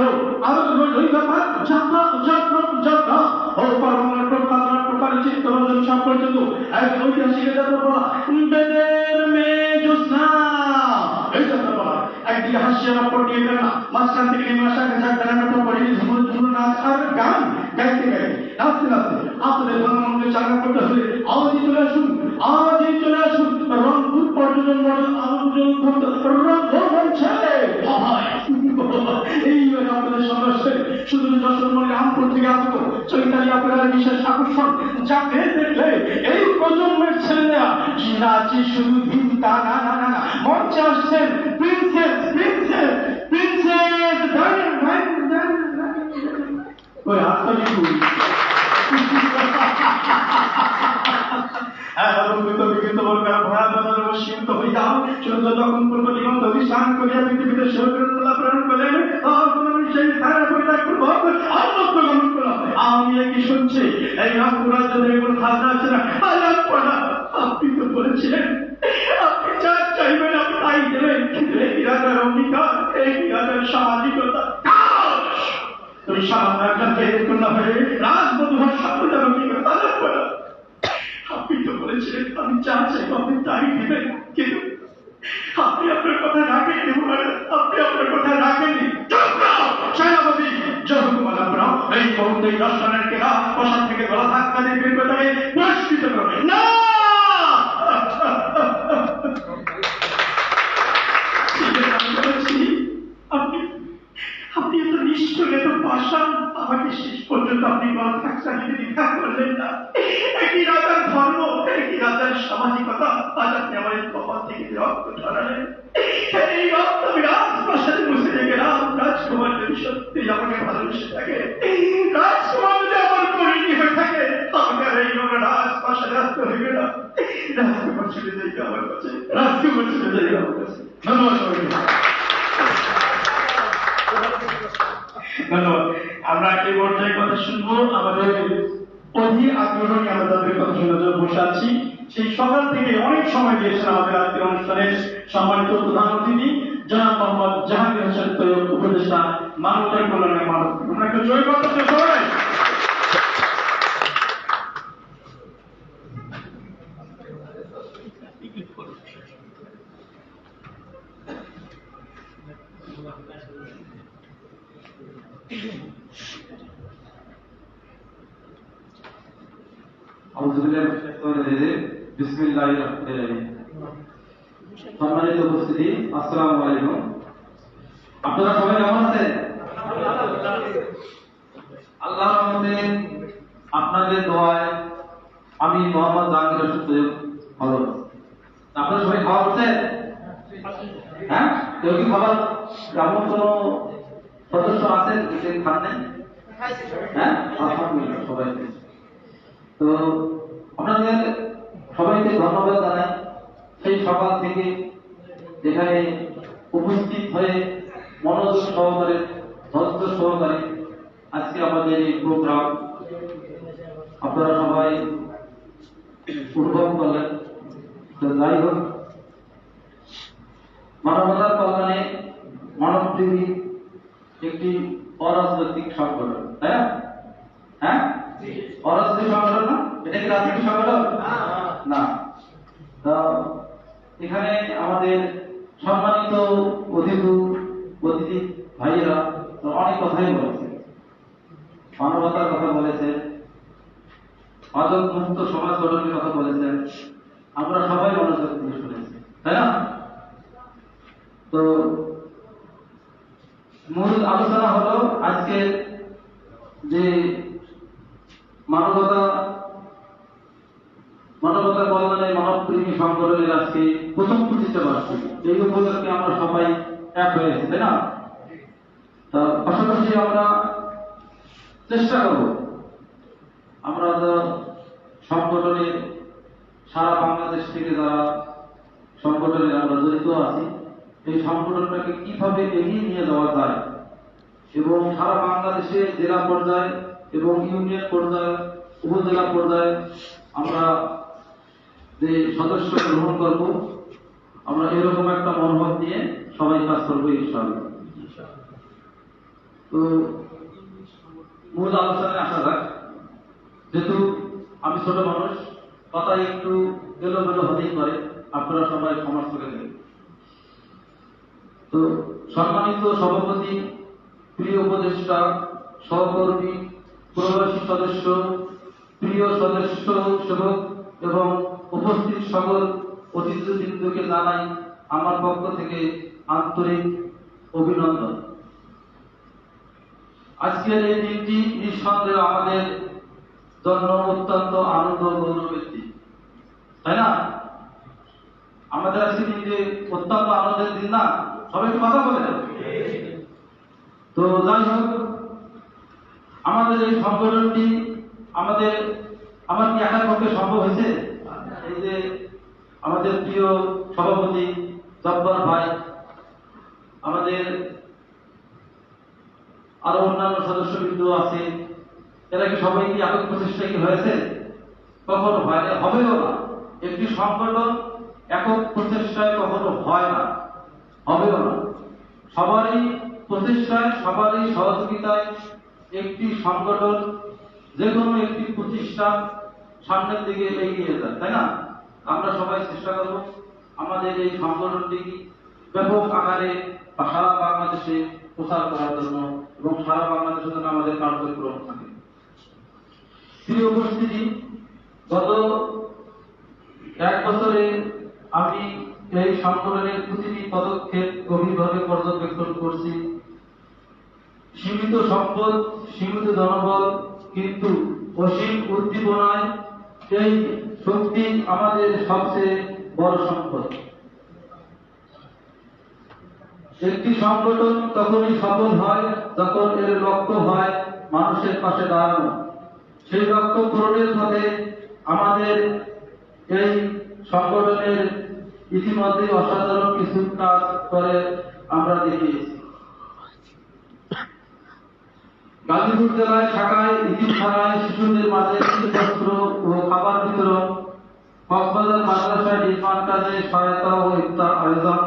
আরো হই হই ব্যাপার, যাত্রা যাত্রা যাত্রা ও পারমাণবিক টোকালা টোকারি চিত্তরঞ্জন সব পর্যন্ত এক ঐতিহাসিক যাত্রাপালা, বেদের মেয়ে জ্যোৎস্না। এই যাত্রাপালা একদিকে হাসিয়ার অপর দিয়ে না, মাঝখান থেকে নেমে আসা যাত্রা নাটক করে ঝুমুর ঝুমুর নাচ আর গান গাইতে গাইতে নাচতে নাচতে আপনাদের ধর্মমন্দির চাঙ্গা করতে হলে আজই চলে আসুন, আজই চলে আসুন রংপুর পর্যটন মডেল আলোচন রঙ্গমঞ্চে। এইভাবে আপনাদের সদস্য শুধু যশোর মনে রামপুর থেকে আসবো চৈতালি আপনার বিশেষ আকর্ষণ, যাকে দেখলে এই প্রজন্মের ছেলেরা নাচি শুধু ভিন্তা না না না না, মঞ্চে আসছেন প্রিন্সেস প্রিন্সেস প্রিন্সেস ওই হাততালি অভিষ্ঠান করিয়া পৃথিবীতে প্রেরণ করলেন, আমি কি শুনছি এই রামপুর রাজ্য থেকে কোনো খাজনা আছে না? আপনি তো বলেছিলেন আপনি যা চাইবেন আপনি তাই দেবেন, কিন্তু এই রাজার অঙ্গীকার, এই রাজার সামাজিকতা, তুমি সামান্য একটা কন্যা হয়ে রাজবধূ হওয়ার স্বাধীনতার অঙ্গীকার পালন করা। আপনি তো বলেছিলেন আমি যা চাইব আপনি তাই দেবেন, কিন্তু আপনি আপনার কথা রাখেননি, আপনি আপনার কথা রাখেননি। সেনাপতি জহুকুমালা এই মুহূর্তে দর্শনের কেনা প্রসাদ থেকে গলা ধাক্কা দিয়ে বের করে তাকে পুরস্কৃত করবে না। আপনি এত নিষ্ঠুর, এত পাষাণ, আমাকে শেষ পর্যন্ত আপনি গলা ধাক্কা দিতে দ্বিধা করলেন না। একই রাজার ধর্ম, একই রাজার সামাজিকতা, আজ আপনি আমার এই কপাল থেকে রক্ত ঝরালেন। এই রক্ত আমি রাজপ্রাসাদে বসে গেলাম। রাজকুমার যদি সত্যি আমাকে ভালোবেসে থাকে, রাজকুমার যদি আমার পরিণী হয়ে থাকে, আমাকে আর এইভাবে রাজপ্রাসাদে আসতে হইবে না। রাজকুমার ছেড়ে যাইবে আমার কাছে, রাজকুমার ছেড়ে যাইবে আমার কাছে। ধন্যবাদ সবাইকে, ধন্যবাদ। আমরা এই পর্যায়ে কথা শুনবো, আমাদের অধি আগ্রহী আমরা তাদের কথা শোনার জন্য বসে আছি। সেই সকাল থেকে অনেক সময় দিয়েছেন আমাদের আজকের অনুষ্ঠানের সম্মানিত প্রধান অতিথি জনাব মোহাম্মদ জাহাঙ্গীর হোসেন তৈয়ব, উপদেষ্টা মানবতার কল্যাণের মানব। আমরা একটা জয় করতে সবাই। সম্মানিত উপস্থিতি, আসসালামু আলাইকুম। আপনারা সবাই কেমন আছেন? আল্লাহর রহমতে আপনাদের দোয়ায় আমি মোহাম্মদ জাহাঙ্গীর রশিদ সৈয়দ ভালো আছি। আপনারা সবাই খাওয়া করছেন? হ্যাঁ, কেউ কি খাবার এমন কোন সদস্য আছেন যে খান নেন? হ্যাঁ, আলহামদুলিল্লাহ সবাই। তো আপনাদের সবাইকে ধন্যবাদ জানাই সেই সকাল থেকে এখানে উপস্থিত হয়ে মনোযোগ সহকারে ধৈর্য সহকারে আজকে আমাদের এই প্রোগ্রাম আপনারা সবাই উপভোগ করলেন। তো যাই হোক, মানবতার কল্যাণে মানবপ্রেমী একটি অরাজনৈতিক সংগঠন, তাই না? হ্যাঁ, অরাজনৈতিক সংগঠন না? এটা কি রাজনৈতিক সংগঠন না? এখানে আমাদের সম্মানিত অতিথি ভাইয়েরা অনেক কথাই বলেছে, মানবতার কথা বলেছে, মাদক মুক্ত সমাজ গঠনের কথা বলেছেন, আমরা সবাই মনোযোগ দিয়ে শুনেছি, তাই না? তো মূল আলোচনা হলো আজকে যে মানবতার কল্যাণে মানবপ্রেমী সংগঠনের আজকে প্রথম প্রতিষ্ঠা বার্ষিক, এই উপলক্ষে আমরা সবাই এক হয়েছি, তাই না? তা পাশাপাশি আমরা চেষ্টা করব আমরা সংগঠনে সারা বাংলাদেশ থেকে যারা সংগঠনে আমরা জড়িত আছি, এই সংগঠনটাকে কিভাবে এগিয়ে নিয়ে যাওয়া যায় এবং সারা বাংলাদেশে জেলা পর্যায়ে এবং ইউনিয়ন পর্যায়ে, উপজেলা পর্যায়ে আমরা যে সদস্য গ্রহণ করব, আমরা এরকম একটা মনোভাব নিয়ে সবাই কাজ করবো ইনশাআল্লাহ। তো মূল আলোচনায় আসা যাক। যেহেতু আমি ছোট মানুষ, কথা একটু এলোমেলো হতেই পারে, আপনারা সবাই ক্ষমা করে দেবেন। তো সম্মানিত সভাপতি, প্রিয় উপদেষ্টা, সহকর্মী, প্রবাসী সদস্য, প্রিয় সদস্য সেবক এবং উপস্থিত সকল অতিথিবৃন্দকে জানাই আমার পক্ষ থেকে আন্তরিক অভিনন্দন। আজকের এই দিনটি নিঃসন্দেহে আমাদের জন্য অত্যন্ত আনন্দ গৌরবের দিন, তাই না? আমাদের আজকে দিনটি অত্যন্ত আনন্দের দিন না? সবাই কথা বলে। তো যাই হোক, আমাদের এই সংগঠনটি আমার কি একার পক্ষে সম্ভব হয়েছে? এই যে আমাদের প্রিয় সভাপতি জব্বার ভাই, আমাদের আরো অন্যান্য সদস্যবৃন্দ আছে, এরা কি সবাই কি একক প্রচেষ্টা কি হয়েছে? কখনো হয় না, হবেও না। একটি সংগঠন একক প্রচেষ্টায় কখনো হয় না, হবেও না। সবারই প্রচেষ্টায়, সবারই সহযোগিতায় একটি সংগঠন, যে কোনো একটি প্রতিষ্ঠান সামনের দিকে এগিয়ে যায়, তাই না? আমরা সবাই চেষ্টা করব আমাদের এই সংগঠনটি ব্যাপক আকারে সারা বাংলাদেশে প্রচার করার জন্য এবং সারা বাংলাদেশের জন্য আমাদের কার্যক্রম থাকে। প্রিয় উপস্থিতি, গত 1 বছরে আমি এই সংগঠনের প্রতিটি পদক্ষেপ গভীরভাবে পর্যবেক্ষণ করছি। সীমিত সম্পদ, সীমিত জনবল, কিন্তু অসীম উদ্দীপনায় এই শক্তি আমাদের সবচেয়ে বড় সম্পদ। একটি সংগঠন তখনই সফল হয় যখন এর লক্ষ্য হয় মানুষের পাশে দাঁড়ানো। সেই লক্ষ্য পূরণের পথে আমাদের এই সংগঠনের ইতিমধ্যে অসাধারণ কিছু কাজ করে আমরা দেখিয়েছি। গাজীপুর জেলায় শাখায় ইতিমধারায় শিশুদের মাঝে বস্ত্র ও খাবার বিতরণ, কক্সবাজার মাদ্রাসায় নির্মাণ কাজে সহায়তা ও ইফতার আয়োজন,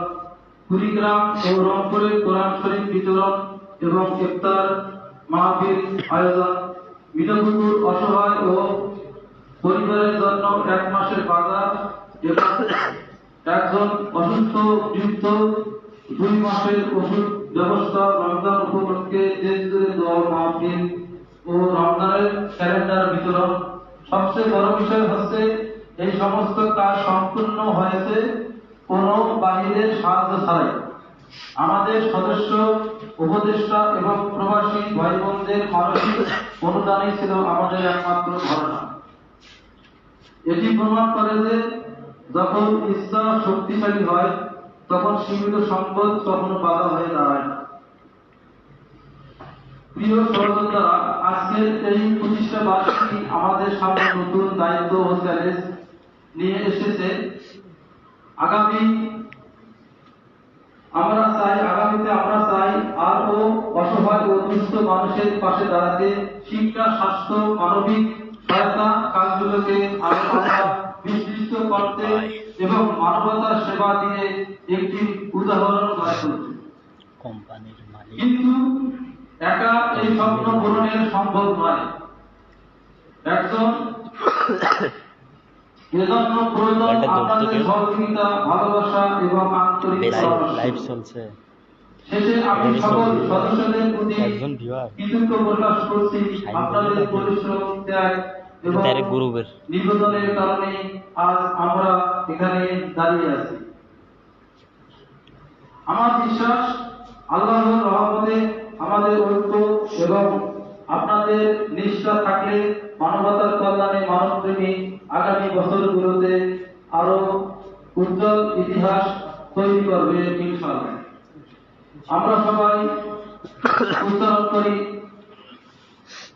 কুড়িগ্রাম ও রংপুরে কোরআন শরীফ বিতরণ এবং ইফতার মাহফিল আয়োজন, মিঠাপুকুর অসহায় ও পরিবারের জন্য 1 মাসের বাজার এবং একজন অসুস্থ বৃদ্ধ 2 মাসের ওষুধ ব্যবস্থা, রমজান উপলক্ষে দেশ জুড়ে দোয়া মাহফিল ও রমজানের ক্যালেন্ডার বিতরণ। সবচেয়ে বড় বিষয় হচ্ছে এই সমস্ত কাজ সম্পূর্ণ হয়েছে কোনো বাহিরের সাহায্য ছাড়াই। আমাদের সদস্য, উপদেষ্টা এবং প্রবাসী ভাই বোনদের মানসিক অনুদানই ছিল আমাদের একমাত্র ধারণা। এটি প্রমাণ করে যে যখন ইচ্ছা শক্তিশালী হয় তখন সীমিত সম্পদ কখনো বাধা হয়ে দাঁড়ায় না। প্রিয় সহযোদ্ধারা, আজকের এই প্রতিষ্ঠা বার্ষিকী আমাদের সামনে নতুন দায়িত্ব ও চ্যালেঞ্জ নিয়ে এসেছে। আগামীতে আমরা চাই আরো অসহায় ও দুস্থ মানুষের পাশে দাঁড়াতে। শিক্ষা, স্বাস্থ্য, মানবিক সহায়তা কাজগুলোকে আরো বিস্তৃত করতে এবং মানবতার সেবা দিয়ে একটি উদাহরণ গড়ে তুলতে। কিন্তু একা এই স্বপ্ন পূরণের সম্ভব নয়। এজন্য প্রয়োজন আপনাদের সহযোগিতা, ভালোবাসা এবং আন্তরিক পরামর্শ। শেষে আমি সকল সদস্যদের প্রতি কৃতজ্ঞতা প্রকাশ করছি। আপনাদের পরিশ্রম, ত্যাগ এবং নিবেদনের কারণে আজ আমরা এখানে দাঁড়িয়ে আছি। আমার বিশ্বাস আল্লাহর রহমতে আমাদের ঐক্য এবং আপনাদের নিষ্ঠা থাকলে মানবতার কল্যাণে মানবপ্রেমী আগামী বছরগুলোতে আরো উজ্জ্বল ইতিহাস তৈরি করবে ইনশাআল্লাহ। আমরা সবাই উচ্চারণ করি,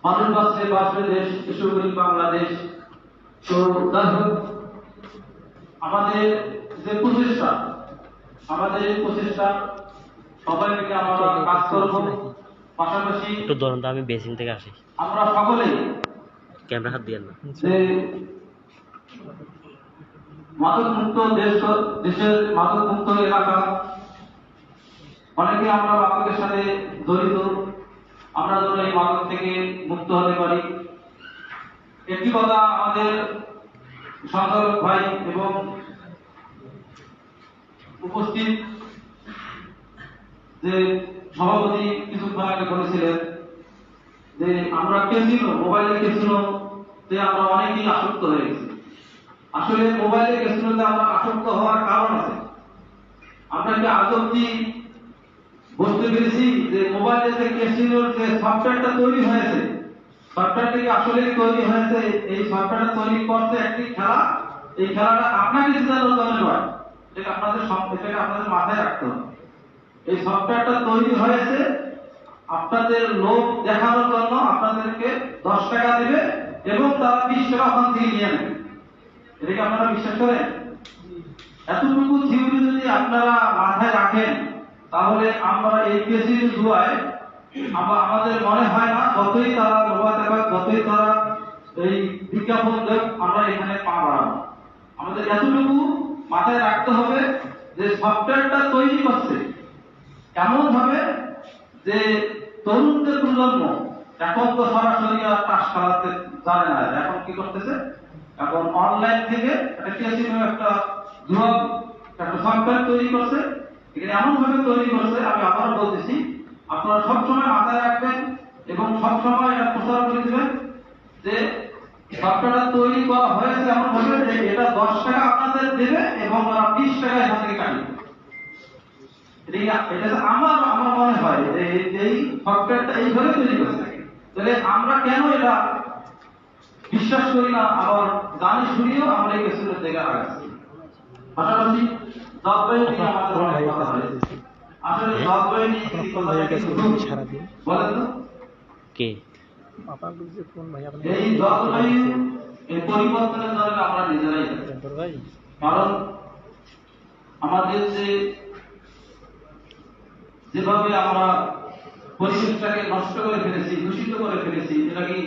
মানুষ বাঁচলে বাঁচবে দেশ, এসো করি বাংলাদেশ। তো যাই হোক, আমাদের যে প্রচেষ্টা, সবাই মিলে আমরা কাজ করব। পাশাপাশি একটু ধরুন তো, আমি বেসিন থেকে আসি। আমরা সকলেই ক্যামেরা হাত দিয়েন না। যে মাদকমুক্ত দেশের মাদকমুক্ত এলাকা, অনেকে আমরা মাদকের সাথে জড়িত, আমরা যেন এই মাদক থেকে মুক্ত হতে পারি। একটি কথা আমাদের সঞ্চালক ভাই এবং উপস্থিত যে সভাপতি কিছুক্ষণ আগে বলেছিলেন যে আমরা মোবাইলে ক্যাসিনোতে আমরা অনেকেই আসক্ত হয়ে গেছি। আসলে মোবাইলে ক্যাসিনোতে আমরা আসক্ত হওয়ার কারণ আছে। আমরা কি আজ অব্দি বুঝতে পেরেছি যে মোবাইলে যে ক্যাসিনোর যে সফটওয়্যারটা তৈরি হয়েছে, সফটওয়্যারটা কি আসলে তৈরি হয়েছে? এই সফটওয়্যারটা তৈরি করতে একটি খেলা, এই খেলাটা আপনাকে জেতানোর জন্য নয়। এটাকে আপনাদের মাথায় রাখতে হবে। এই সফটওয়্যারটা তৈরি হয়েছে আপনাদের লোক দেখানোর জন্য। আপনাদেরকে 10 টাকা দেবে এবং তারা 20 টাকা ওখান থেকে নিয়ে নেবে। এটাকে আপনারা বিশ্বাস করেন? এতটুকু থিওরি যদি আপনারা মাথায় রাখেন, তাহলে আমরা এই কেসির জুয়ায় আমাদের মনে হয় না যতই তারা লোভা দেখায়, যতই তারা এই বিজ্ঞাপন দেয়, আমরা এখানে পা বাড়াবো। আমাদের এতটুকু মাথায় রাখতে হবে যে সফটওয়্যারটা তৈরি করছে এমন ভাবে যে তরুণদের প্রজন্ম এখন তো সরাসরি আর তাস খেলাতে জানে না। এখন কি করতেছে? এখন অনলাইন থেকে একটা জুয়া একটা সফটওয়্যার তৈরি করছে। এখানে এমন ভাবে তৈরি করছে, আমি আবারও বলতেছি, আপনারা সবসময় মাথায় রাখবেন এবং সবসময় এটা প্রচার করে দিবেন যে সফটওয়্যারটা তৈরি করা হয়েছে এমন ভাবে যে এটা 10 টাকা আপনাদের দেবে এবং ওরা 20 টাকা এখান থেকে কাটবে। এটা আমার মনে হয় যে এই সফটওয়্যারটা এইভাবে তৈরি করছে। তাহলে আমরা কেন এটা বিশ্বাস করি না, আবার জানি শুনিও আমরা এই কেসের জায়গা আগাচ্ছি। পাশাপাশি জজবাই নিয়ে আমাদের অনেক কথা হয়েছে। আসলে জজবাই নিয়ে বলেন তো কে এই জজবাই এই পরিবর্তনের জন্য আমরা নিজেরাই, কারণ আমাদের যেভাবে আমরা পরিবেশটাকে নষ্ট করে ফেলেছি, দূষিত করে ফেলেছি, এটা কি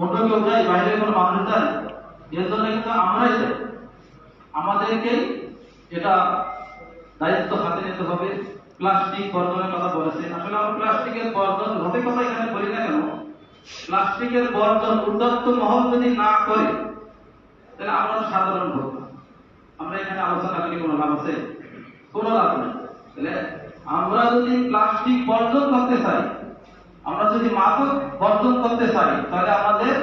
অন্য কেউ যায়? বাইরে কোনো মানুষ যায়? এর জন্য কিন্তু আমরাই যাই। আমাদেরকেই এটা দায়িত্ব হাতে নিতে হবে। প্লাস্টিক বর্জনের কথা বলেছেন। আসলে আমরা প্লাস্টিকের বর্জন হতে কথা এখানে বলি না কেন, প্লাস্টিকের বর্জন উদ্যত্ত মহল যদি না করে, তাহলে আমরা তো সাধারণ ভোক্তা। আমরা এখানে আলোচনা করি কোনো লাভ আছে? কোনো লাভ নেই। তাহলে আমরা যদি প্লাস্টিক বর্জন করতে চাই, আমরা যদি মাদক বর্জন করতে চাই, তাহলে আমাদের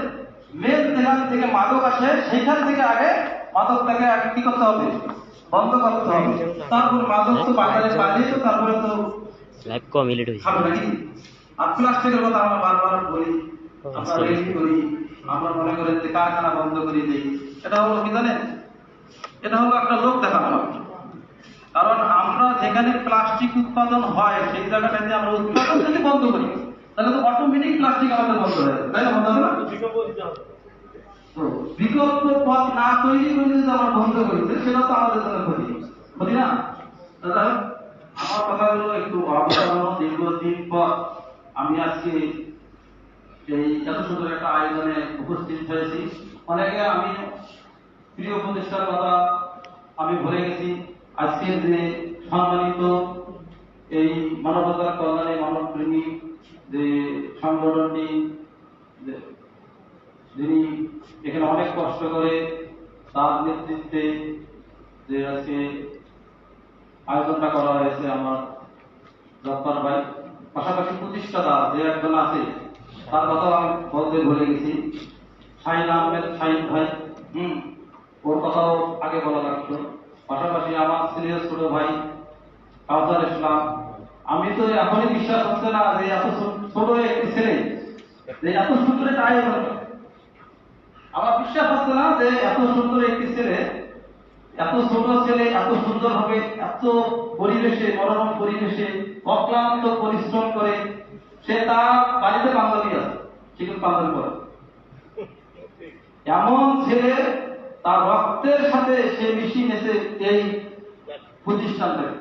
মেন যেখান থেকে মাদক আসে সেইখান থেকে আগে মাদকটাকে আগে কি করতে হবে, বন্ধ করতে হবে। তারপর মাদক তো বাজারে পালিয়ে তো তারপরে তো লাইভ কমিউনিটি হয়েছে। খাবে নাকি। আর প্লাস্টিকের কথা আমরা বারবার বলি, আমরা রেডি করি, আমরা মনে করেন যে কারখানা বন্ধ করে দিই। এটা হলো কি জানেন, এটা হলো একটা লোক দেখানো। কারণ আমরা যেখানে প্লাস্টিক উৎপাদন হয় সেই জায়গাটাতে আমরা উৎপাদন যদি বন্ধ করি, তাহলে তো অটোমেটিক প্লাস্টিক আমাদের বন্ধ হয়ে যাবে, তাই না? বন্ধ হবে না? তো বিকল্প পথ না তৈরি করে যদি আমরা বন্ধ করি, সেটা তো আমাদের জন্য ক্ষতি না। দাদা, আমার কথাগুলো একটু অবতারণ দীর্ঘদিন পর আমি আজকে এই এত সুন্দর একটা আয়োজনে উপস্থিত হয়েছি। অনেকে আমি প্রিয় প্রতিষ্ঠার কথা আমি ভুলে গেছি। আজকের যে সম্মানিত এই মানবতার কল্যাণে মানবপ্রেমী যে সংগঠনটি, যিনি এখানে অনেক কষ্ট করে তার নেতৃত্বে যে আজকে আয়োজনটা করা হয়েছে, আমার জব্বার ভাই, পাশাপাশি প্রতিষ্ঠাতা যে একজন আছে তার কথা আমি বলতে ভুলে গেছি, শাহিন আহমেদ শাহিন ভাই, ওর কথাও আগে বলা লাগতো। পাশাপাশি আমার সিনিয়র ছোট ভাই কাউসার ইসলাম। আমি তো এখনই বিশ্বাস হচ্ছে না যে এত ছোট একটি ছেলে যে এত সুন্দর একটা আয়োজন, আমার বিশ্বাস হচ্ছে না যে এত সুন্দর একটি ছেলে, এত ছোট ছেলে এত সুন্দর হবে, এত পরিবেশে, মনোরম পরিবেশে অক্লান্ত পরিশ্রম করে সে তার বাড়িতে পাঞ্জাবি আছে, চিকেন পাঞ্জাবি করে। এমন ছেলে তার রক্তের সাথে সে মিশিয়ে নিয়েছে এই প্রতিষ্ঠানটাকে,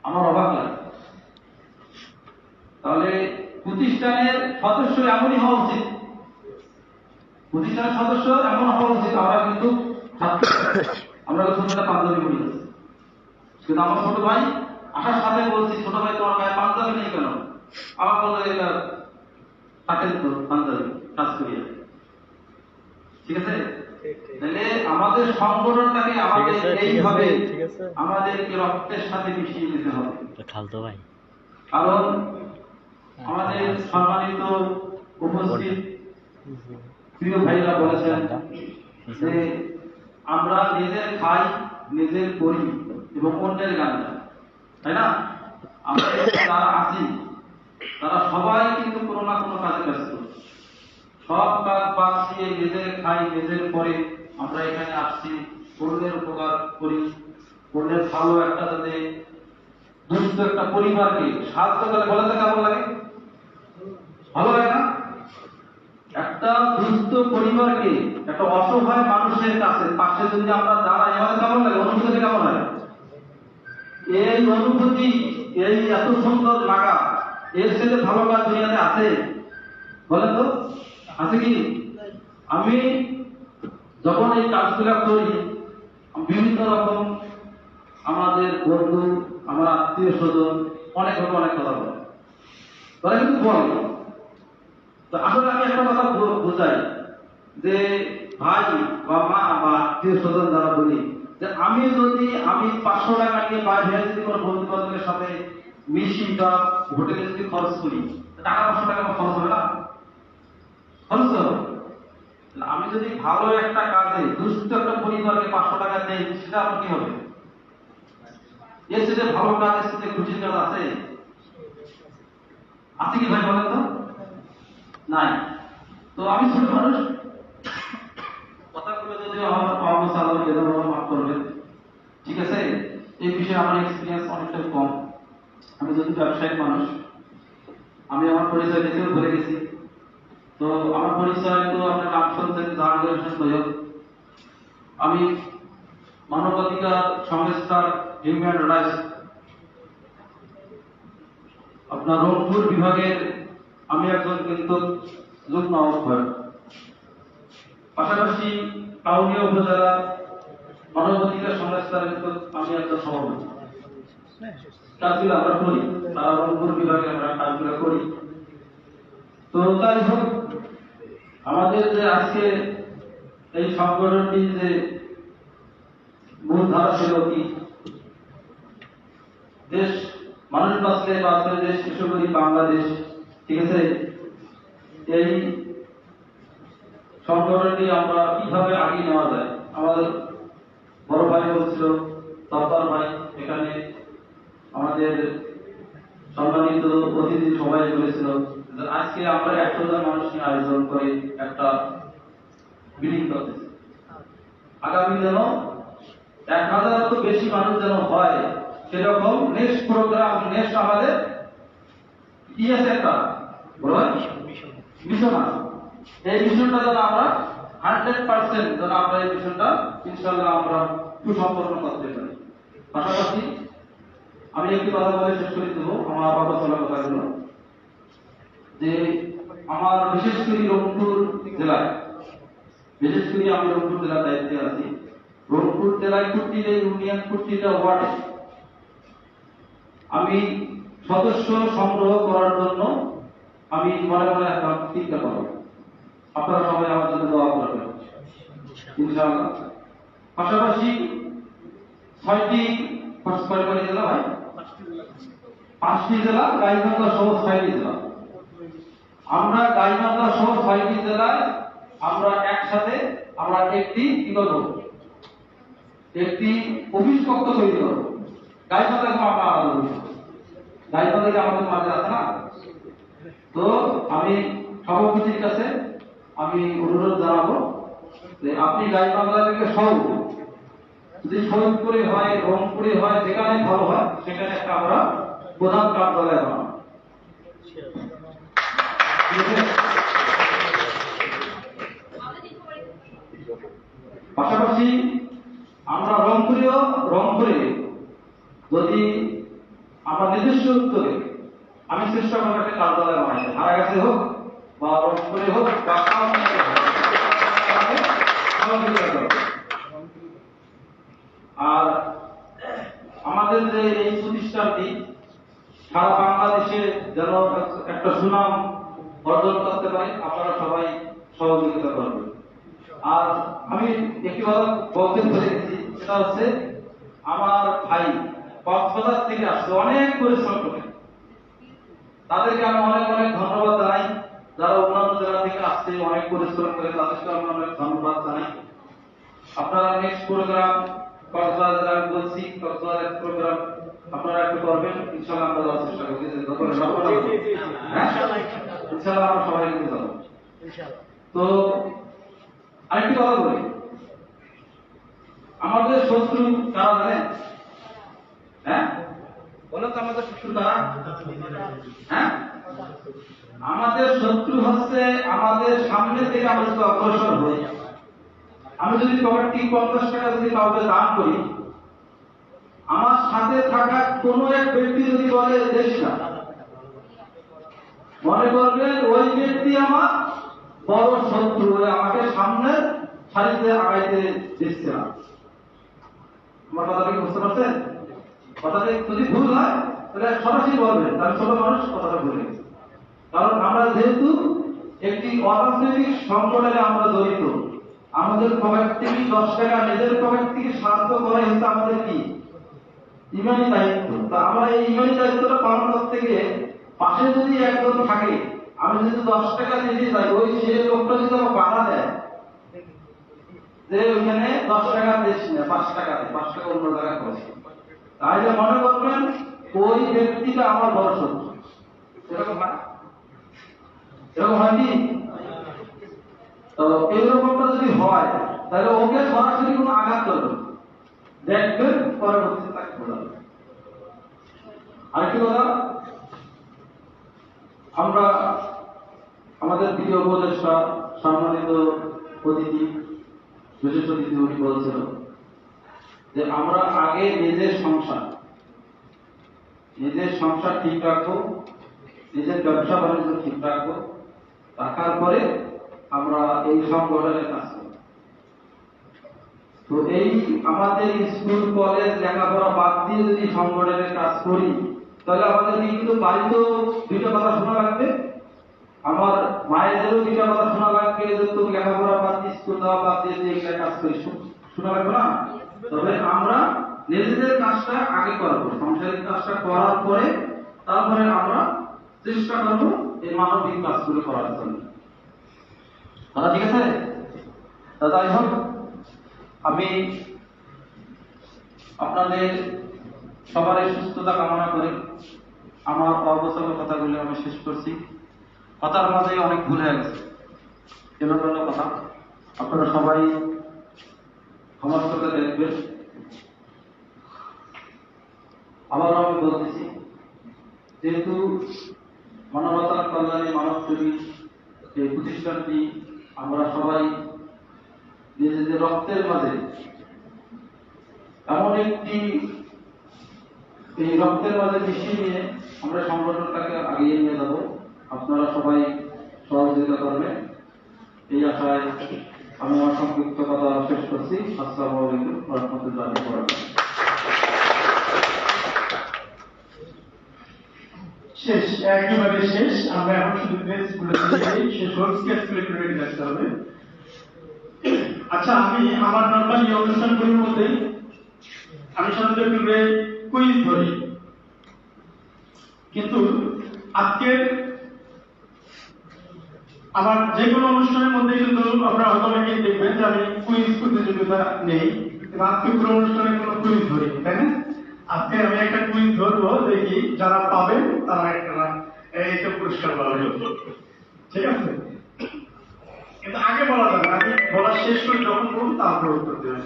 আমার অবাক লাগে। তাহলে প্রতিষ্ঠানের সদস্য এমনই হওয়া উচিত, প্রতিষ্ঠানের সদস্য এমন হওয়া উচিত। আমরা কিন্তু আমরা ছোটটা পাঞ্জাবি পড়ি, কিন্তু আমার ছোট ভাই আসার সাথে বলছি, ছোট ভাই তোমার গায়ে পাঞ্জাবি নেই কেন? আমার বললো এটা থাকেন তো পাঞ্জাবি কাজ করিয়া। ঠিক আছে, তাহলে আমাদের সংগঠনটাকে আমাদের এইভাবে আমাদেরকে রক্তের সাথে মিশিয়ে নিতে হবে। খালতো ভাই, কারণ আমাদের সম্মানিত উপস্থিত প্রিয় ভাইরা বলেছেন যে আমরা নিজের খাই, নিজের করি এবং অন্যের গান গাই, তাই না? আমরা যারা আছি তারা সবাই কিন্তু কোনো না কোনো কাজে ব্যস্ত, সব কাজ বাদ দিয়ে নিজের খাই, নিজের করে আমরা এখানে আসছি, অন্যের উপকার করি, অন্যের ভালো একটা যাতে দুস্থ একটা পরিবারকে সাহায্য করে, বলে তো কেমন লাগে? ভালো লাগে না? একটা দুস্থ পরিবারকে, একটা অসহায় মানুষের কাছে পাশে যদি আমরা দাঁড়াই, আমাদের কেমন লাগে? অনুভূতি কেমন হয়? এই অনুভূতি, এই এত সুন্দর লাগা, এর সাথে ভালো কাজ দুনিয়াতে আছে? বলেন তো, আছে কি? আমি যখন এই কাজগুলো করি, বিভিন্ন রকম আমাদের বন্ধু, আমার আত্মীয় স্বজন অনেক কথা বলে, তারা কিন্তু বলে। তো আসলে আমি একটা কথা বোঝাই যে ভাই বা মা বা আত্মীয় স্বজন যারা বলি যে আমি 500 টাকা নিয়ে বাইরে যদি কোনো বন্ধু বান্ধবের সাথে মিশি বা হোটেলে যদি খরচ করি, টাকা 500 টাকা খরচ হবে না? খরচ হবে। আমি যদি ভালো একটা কাজে দুস্থ একটা পরিবারকে 500 টাকা দেই, সেটা আমার কি হবে? এর সাথে ভালো কাজের সাথে খুশির কাজ আছে? আছে কি ভাই বলেন তো? নাই। তো আমি ছোট মানুষ, কথাগুলো যদি আমার অবস্থান মাফ করবেন, ঠিক আছে? এই বিষয়ে আমার এক্সপিরিয়েন্স অনেকটাই কম। আমি যদি ব্যবসায়িক মানুষ, আমি আমার পরিচয় দিতেও ভুলে গেছি। তো আমার পরিচয় তো আপনার নাম শুনছেন, জাহাঙ্গীর হোসেন সৈয়দ। আমি মানবাধিকার সংস্থার হিউম্যান রাইটস আপনার রংপুর বিভাগের আমি একজন কিন্তু যুগ্ম আহ্বায়ক, পাশাপাশি কাউনিয়া উপজেলা মানবাধিকার সংস্থার কিন্তু আমি একজন সভাপতি। কাজগুলো আমরা করি, তারা রংপুর বিভাগে আমরা কাজগুলো করি। তো তাই হোক, আমাদের যে আজকে এই সংগঠনটি যে মূল ধারা ছিল কি, দেশ মানুষ বাঁচলে বাঁচলে দেশ, বিশেষ করে বাংলাদেশ। ঠিক আছে, এই সংগঠনটি আমরা কিভাবে আগিয়ে নেওয়া যায়, আমাদের বড় ভাই বলছিল, দপ্তর ভাই, এখানে আমাদের সম্মানিত অতিথি সবাই বলেছিল যে আজকে আমরা 100 জন মানুষ নিয়ে আয়োজন করে একটা মিটিং করতেছি। আগামী যেন 1000 তো বেশি মানুষ যেন হয়, সেরকম নেক্সট প্রোগ্রাম, নেক্সট আমাদের কি আছে একটা মিশন আছে। এই মিশনটা যেন আমরা 100% যেন আমরা এই মিশনটা ইনশাআল্লাহ আমরা সুসম্পন্ন করতে পারি। পাশাপাশি আমি একটি কথা বলে শেষ করে দেবো আমার বাবা চলার কথাগুলো, যে আমার বিশেষ করে রংপুর জেলায়, বিশেষ করে আমি রংপুর জেলার দায়িত্বে আছি। রংপুর জেলায় প্রতিটা ইউনিয়ন, প্রতিটা ওয়ার্ডে আমি সদস্য সংগ্রহ করার জন্য আমি মনে মনে একটা চিন্তা করব। আপনারা সবাই আমার জন্য দোয়া করবেন ইনশাআল্লাহ। পাশাপাশি 6টি জেলা ভাই, 5টি জেলা, গাইবান্ধা সহ 6টি জেলা। আমরা গাইবান্ধা সহ 6টি জেলায় আমরা একসাথে আমরা একটি কি করব, একটি অফিস কক্ষ তৈরি করব। গাইবান্ধা আমরা আলাদা অফিস, গাইবান্ধা আমাদের মাঝে আছে না। তো আমি সভাপতির কাছে আমি অনুরোধ জানাবো যে আপনি গাইবান্ধা থেকে সহ, যদি শহীদপুরে হয়, রংপুরে হয়, যেখানে ভালো হয় সেখানে একটা আমরা প্রধান কার্যালয় বানাবো। পাশাপাশি আমরা রংপুরে যদি আমরা নিজস্ব উদ্যোগে আমি চেষ্টা করবো একটা কার্যালয় বানাইতে, হারা গেছে হোক বা রংপুরে হোক বা আর আমাদের যে এই প্রতিষ্ঠানটি সারা বাংলাদেশে যেন একটা সুনাম অর্জন করতে পারে, আপনারা সবাই সহযোগিতা করবেন। আর আমি একটি কথা বলতে ভুলে গেছি, সেটা হচ্ছে আমার ভাই কক্সবাজার থেকে আসছে, অনেক পরিশ্রম করে, তাদেরকে আমি অনেক অনেক ধন্যবাদ জানাই। যারা অন্যান্য জেলা থেকে আসছে অনেক পরিশ্রম করে, তাদেরকে আমি অনেক ধন্যবাদ জানাই। আপনারা নেক্সট প্রোগ্রাম কক্সবাজার, আমি বলছি কক্সবাজার প্রোগ্রাম আপনারা একটু করবেন ইনশাআল্লাহ। আমরা যাওয়ার চেষ্টা করছি, ইনশাআল্লাহ আমরা সবাই কিন্তু যাবো। তো আরেকটি কথা বলি, আমাদের শত্রু কারা জানেন? হ্যাঁ বলো তো, আমাদের শত্রু কারা? হ্যাঁ, আমাদের শত্রু হচ্ছে আমাদের সামনে থেকে আমরা যদি অগ্রসর হই, আমি যদি পকেটটি 50 টাকা যদি কাউকে দান করি, আমার সাথে থাকা কোনো এক ব্যক্তি যদি বলে দেশ না, মনে করবেন ওই ব্যক্তি আমার বড় শত্রু, আমাকে সামনে সারিতে আগাইতে দিচ্ছে না। আমার কথাটা কি বুঝতে পারছেন? কথাটা যদি ভুল হয় তাহলে সরাসরি বলবেন, তাহলে ছোট মানুষ কথাটা ভুলে গেছে। কারণ আমরা যেহেতু একটি অরাজনৈতিক সংগঠনে আমরা জড়িত, আমাদের পকেট থেকে 10 টাকা নিজের পকেট থেকে সাহায্য করা হচ্ছে আমাদের কি ইমানি দায়িত্ব। তা আমরা এই ইমানি দায়িত্বটা পালন করতে গিয়ে পাশে যদি একজন থাকে, আমি যদি 10 টাকা দিয়ে যাই, ওই সে লোকটা যদি আমার বাধা দেয় যে ওইখানে 10 টাকা দিস না, 5 টাকা দে, 5 টাকা অন্য জায়গায় খরচ, তাহলে মনে করবেন ওই ব্যক্তিটা আমার বড় শত্রু। এরকম হয়, এরকম হয় কি? তো এইরকমটা যদি হয় তাহলে ওকে সরাসরি কোনো আঘাত করবে, দেখবেন পরবর্তীতে তাকে বোঝাবে। আরেকটি কথা, আমরা আমাদের প্রিয় উপদেষ্টা সম্মানিত অতিথি, বিশেষ অতিথি উনি বলছিল যে আমরা আগে নিজের সংসার ঠিক রাখবো, নিজের ব্যবসা বাণিজ্য ঠিক রাখবো, রাখার পরে আমরা এই সংগঠনের কাজ করব। তো এই আমাদের স্কুল কলেজ লেখাপড়া বাদ দিয়ে যদি সংগঠনের কাজ করি, তাহলে আমাদের কিন্তু বাড়িতেও 2টা কথা শোনা লাগবে, আমার মায়েদেরও 2টা কথা শোনা লাগবে যে তুমি লেখাপড়া বাদ দিয়ে, স্কুল যাওয়া বাদ দিয়ে এগুলা কাজ করি, শোনা লাগবে না? তবে আমরা নিজেদের কাজটা আগে করবো, সাংসারিক কাজটা করার পরে তারপরে আমরা চেষ্টা করবো এই মানবিক কাজগুলো করার জন্য। কথা ঠিক আছে? যাই হোক, আমি আপনাদের সবারই সুস্থতা কামনা করে আমার অবসর কথাগুলো আমি শেষ করছি। কথার মাঝে অনেক ভুল হয়ে গেছে, এলোমেলো কথা, আপনারা সবাই ক্ষমা করে দেখবেন। আবার আমি বলতেছি, যেহেতু মানবতার কল্যাণে মানবজীবী এই প্রতিষ্ঠানটি আমরা সবাই নিজেদের রক্তের মাঝে এমন একটি এই রক্তের মাঝে মিশিয়ে নিয়ে আমরা সংগঠনটাকে আগিয়ে নিয়ে যাব, আপনারা সবাই সহযোগিতা করবেন এই আশায় আমি আমার সংক্ষিপ্ত কথা শেষ করছি। আসসালামু আলাইকুম ওয়া রাহমাতুল্লাহি ওয়া বারাকাতুহু। শেষ, একেবারে শেষ। আমরা এখন শুধু প্রেসগুলো শেষ কেসগুলো একটু রেডি রাখতে হবে। আচ্ছা, আমি আমার নর্মালি অনুষ্ঠানগুলোর মধ্যে আমি সাধারণত একটু কুইজ ধরি, কিন্তু আজকের আমার যে কোনো অনুষ্ঠানের মধ্যে কিন্তু আপনারা হয়তো অনেকেই দেখবেন যে আমি কুইজ প্রতিযোগিতা নেই, কিন্তু আজকে পুরো অনুষ্ঠানে কোনো কুইজ ধরি, তাই না? আজকে আমি একটা কুইজ ধরবো, দেখি যারা পাবেন তারা একটা পুরস্কার পাবে, ঠিক আছে? কিন্তু আগে বলা যাবে, আমি বলা শেষ করে যখন বলবো তারপর উত্তর দেবেন।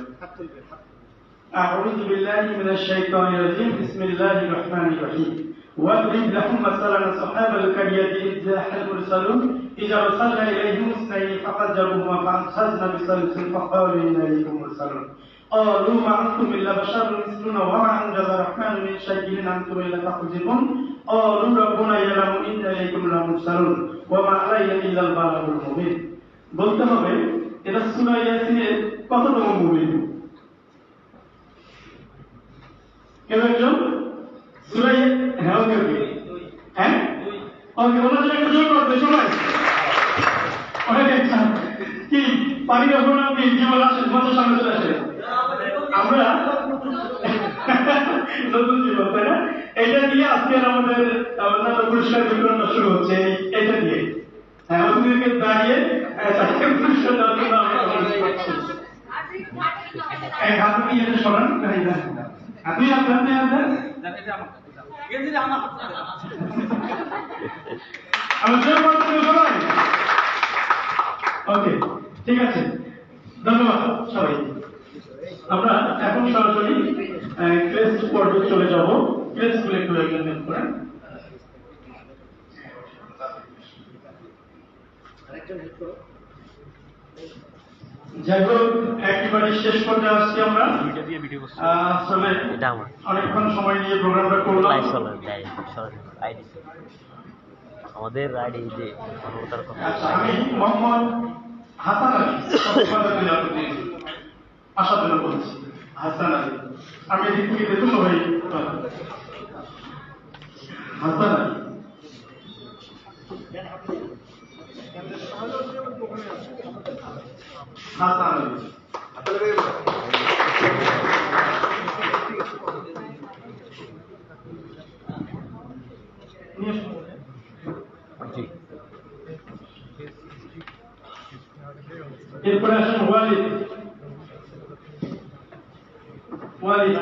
أعوذ بالله من الشيطان الرجيم بسم الله الرحمن الرحيم واضرب لهم مثلا أصحاب القرية إذ جاء المرسلون إذا أرسلنا إليهم اثنين ففجروهما فأنقذنا بثالث فقالوا إنا إليكم مرسلون قالوا ما أنتم إلا بشر مثلنا وما أنزل الرحمن من شيء إن أنتم إلا تكذبون قالوا ربنا يعلم إنا إليكم لمرسلون وما علينا إلا البلاغ المبين। বলতে হবে এটা সূরা ইয়াসিনের কততম মুমিন? কেউ একজন? সূরা হ্যাঁ, ওকে ওকে হ্যাঁ ওকে, ওনার জন্য একটু জোর করবে সবাই। অনেক কি পানি যখন আপনি জীবন আসেন কত সামনে চলে আসে, আমরা নতুন জীবন, তাই না? এটা দিয়ে আজকে আমাদের পুরস্কার বিতরণটা শুরু হচ্ছে, এটা দিয়ে। হ্যাঁ, ওদেরকে দাঁড়িয়ে পুরস্কার দেওয়ার জন্য আমরা হাত নিয়ে সরান, আপনি আপনার ওকে, ঠিক আছে, ধন্যবাদ সবাই। আমরা এখন সরাসরি ক্রেস্ট পর্যায়ে চলে যাব। ক্রেস্ট গুলো একটু রেকমেন্ড করেন। যাই হোক, একেবারে শেষ পর্যায়ে আসছি আমরা। আসলে অনেকক্ষণ সময় নিয়ে প্রোগ্রামটা করলাম। আমাদের আইডি যে আমি মোহাম্মদ হাসান আলী আসার জন্য বলছি। হাসান আলী, আমি এদিক থেকে দেখুন সবাই। হাসান আলী, হাসান আলী এরপরে আসেন ওয়ালিদ। ওয়ালিদ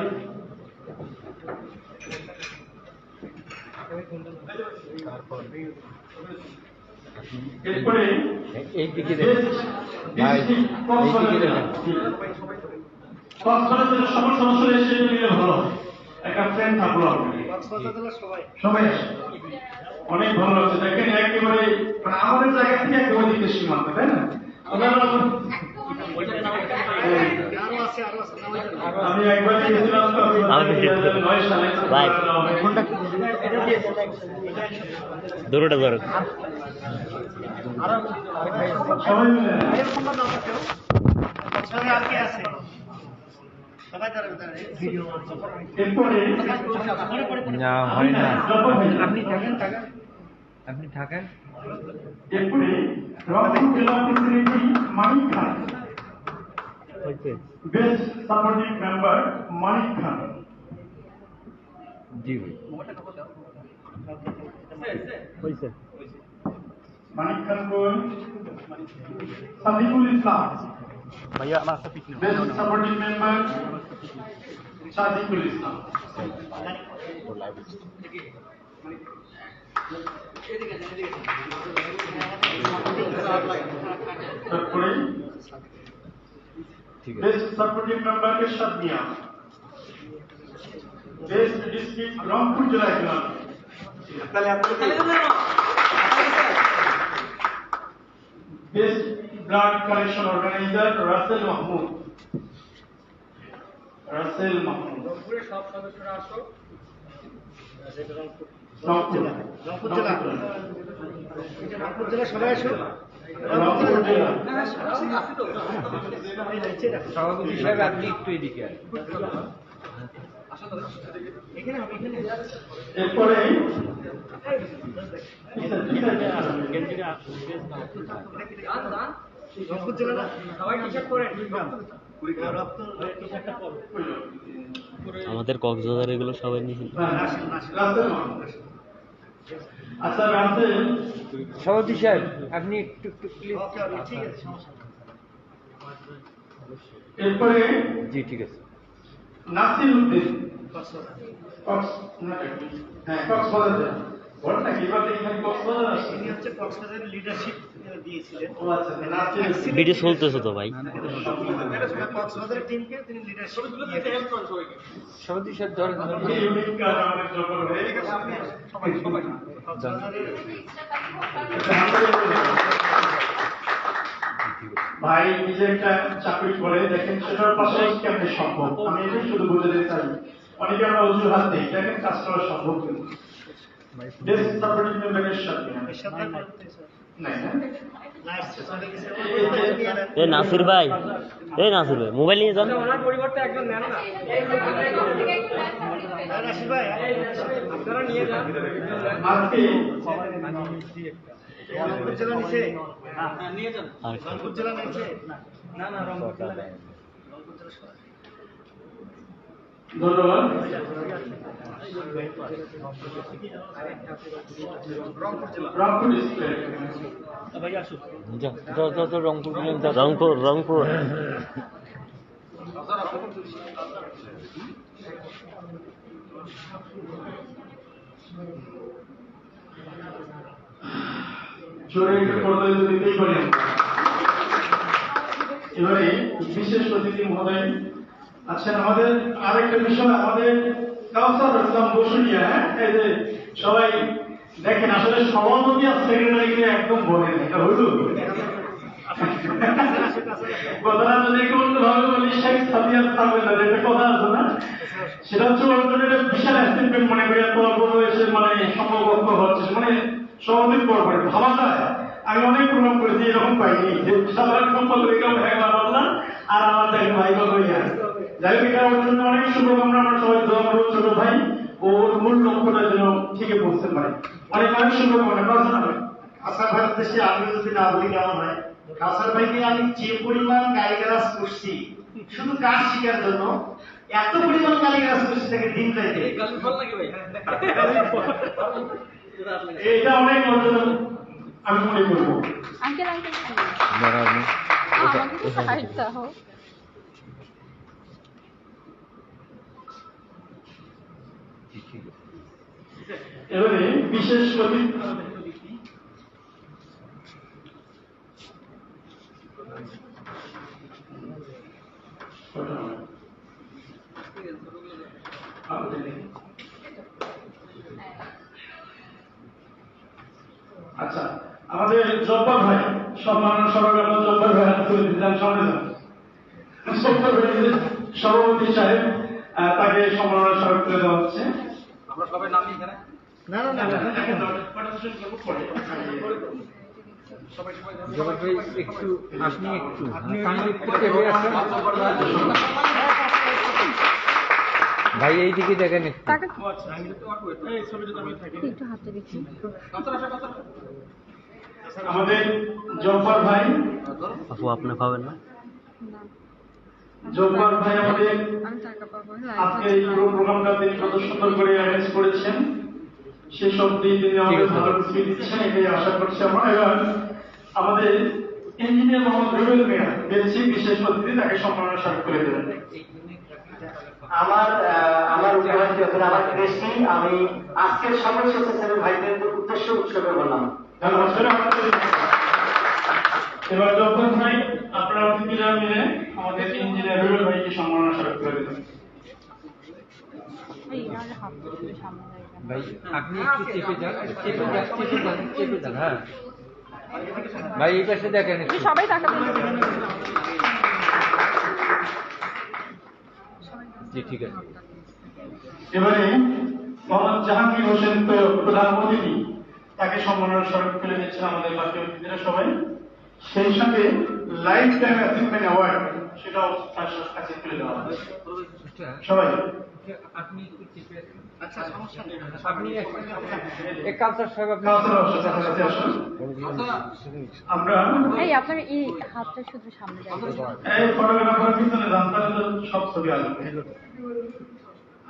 এরপরে সকল সদস্য এসে নিলে ভালো, একটা ফ্রেন্ড থাকলো সবাই আসে, অনেক ভালো লাগছে। দেখেন একেবারে আমাদের জায়গা থেকে একেবারে দিকে সীমান্ত, তাই না? আমি একবার গেছিলাম 2009 সালে। দূরটা ধরো সবাই মিলে এরপরে না হয় না, আপনি থাকেন। এরপরে রংপুর জেলা প্রতিনিধি মানিক খান। বেস্ট সাপোর্টিং মেম্বার মানিক খান, জি ভাই হয়েছে মানিক খান কোন সাদিকুল ইসলাম, ভাইয়া আমার একটা পিছনে best supporting member Sadikul Islam. তারপরে ঠিক আছে best supporting member Ershad Mia, best district Rangpur জেলা economy, best blood collection organiser Rasel Mahmud, Rasel Mahmud রংপুরের সব সদস্যরা আসো। রংপুর রংপুর জেলা রংপুর জেলা সবাই আসো। রংপুর জেলা। সভাপতি সাহেব আপনি একটু এদিকে আসুন। এরপরে রংপুর জেলা না সবাই টি-শার্ট পরে আমাদের কক্সবাজার এগুলো সবাই নিয়ে রাসেল মাহমুদ। আচ্ছা রাসেল, সভাপতি সাহেব আপনি একটু একটু প্লিজ ওকে ওকে ঠিক আছে সমস্যা নেই। এরপরে জি ঠিক আছে নাসির উদ্দিন, কক্সবাজার। কক্সবাজার জেলা। বল না কি এবার এখানে কক্সবাজার আসছে। তিনি হচ্ছে কক্সবাজারের লিডারশিপ দিয়েছিলেন। ও আচ্ছা, নাসির ভিডিও চলতেছে তো ভাই। কক্সবাজারের টিমকে তিনি লিডারশিপ দিয়েছিলেন। সভাপতি সাহেব ধরেন এই ইউনিক কাজ আমাদের জন্য হয়ে গেছে। কক্সবাজারের ভাই নিজে একটা চাকরি করে দেখেন, সেটার পাশে কেমন সম্ভব, আমি এটাই শুধু বলে দিতে চাই। অনেকে আমরা অজুহাত নেই, দেখেন কাজ করা সম্ভব কিন্তু। বেস্ট সাপোর্টিং মেম্বারের সাথে এরশাদ ভাই পরবর্তী স্যার। নাই না না এসছে চলে গেছে। এ নাসির ভাই, মোবাইল নিয়ে যান। ওনার পরিবর্তে একজন নেন না, রাশিদ ভাই আপনারা নিয়ে যান। আজকে রংপুর জেলা নিচে নিয়ে যান। আর রংপুর জেলা নিচে না না রংপুর জেলা নেই। রংপুর জেলা সবাই। ধন্যবাদ। রংপুর ডিস্ট্রিক্ট রংপুর জোরে একটা করলে তো দিতেই পারি আমরা। এবারে বিশেষ অতিথি মহোদয় আচ্ছা, আমাদের আরেকটা বিষয়, আমাদের কাউসার ইসলাম বসুনিয়া, এই যে সবাই দেখেন আসলে সভাপতি আর সেক্রেটারিকে একদম বলেন, এটা হইল কথাটা যদি একটু অন্যভাবে বলি, শেখ সাদিয়া থাকবেন না, একটা কথা আছে না, সেটা হচ্ছে ওর জন্য একটা বিশাল অ্যাচিভমেন্ট মনে করি, এত অল্প বয়সে মানে সমকক্ষ হচ্ছে, মানে সভাপতির পর পরে ভাবা যায়। আমি অনেক প্রোগ্রাম করেছি, এরকম পাইনি যে সবার সম্পর্ক কেউ ভেঙে বললাম আর আমার দেখেন ভাই কত হয়ে যায়। যাই হোক, এটা ওর জন্য অনেক শুভকামনা, আমরা সবাই দোয়া করবো ছোট ভাই ওর মূল লক্ষ্যটা যেন ঠিকই পৌঁছতে পারে। অনেক অনেক শুভকামনা প্রার্থনা করি। কাসার ভাইয়ের দেশে আমি যদি না বলি কেমন হয়, কাসার ভাইকে আমি যে পরিমাণ গালিগালাজ করছি শুধু কাজ শিকার জন্য, এত পরিমাণ গালিগালাজ করছি তাকে দিন যাইতে। গালি ফল নাকি ভাই? এটা অনেক অর্জন আমি মনে করবো। আঙ্কেল আঙ্কেল দাঁড়ানো আমাকে সাইড দাও। এবারে বিশেষ অতিথি আচ্ছা, আমাদের জব্বার ভাই, সম্মাননা সরকার জব্বার ভাই সামনে যান। জব্বার ভাই সভাপতি সাহেব, তাকে সম্মাননা স্মারক তুলে দেওয়া হচ্ছে। আমরা সবাই নামি এখানে। না না না জগৎ ভাই একটু আপনি একটু সামনে একটু টেবিলে আসেন ভাই, এইদিকে দেখেন একটু। একটু হাতে দেখি। আমাদের জব্বার ভাই, আপু আপনি পাবেন না? জব্বার ভাই আমাদের আজকে এই পুরো প্রোগ্রামটা তিনি কত সুন্দর করে অ্যারেঞ্জ করেছেন, সেসব দিয়ে তিনি আমাদের ভালো কিছু দিচ্ছেন, এটাই আশা করছি আমরা। এবার আমাদের ইঞ্জিনিয়ার মোহাম্মদ রুবেল মিয়া পেয়েছি বিশেষ অতিথি, তাকে সম্মাননা স্মারক করে দেবেন। আমার উপহার যখন আমার বেশি, আমি আজকের সকল স্বেচ্ছাসেবী ভাইদের উদ্দেশ্য উৎসর্গ করলাম। ধন্যবাদ। এবার জব্বার ভাই আপনারা অতিথিরা মিলে আমাদের ইঞ্জিনিয়ার রুবেল ভাইকে সম্মাননা স্মারক করে দেবেন। ভাই আপনি একটু চেপে যান, চেপে যান। হ্যাঁ ভাই এই পাশে দেখেন একটু। সবাই তাকাবেন। জি ঠিক আছে। এবারে মোহাম্মদ জাহাঙ্গীর হোসেন প্রধান অতিথি, তাকে সম্মাননা স্মারক করে দিচ্ছেন আমাদের বাকি অতিথিরা সবাই। সেই সঙ্গে লাইফ টাইম অ্যাচিভমেন্ট অ্যাওয়ার্ড, সেটাও তার কাছে তুলে দেওয়া হবে সবাই। আপনি একটু চেপে, আচ্ছা সমস্যা নেই, আপনি এক কাউন্টার সাহেব আপনি আমরা এই আপনার এই হাতটা শুধু সামনে যাবে। এই ফটোগ্রাফার পিছনে যান, তাহলে তো সব ছবি আসবে।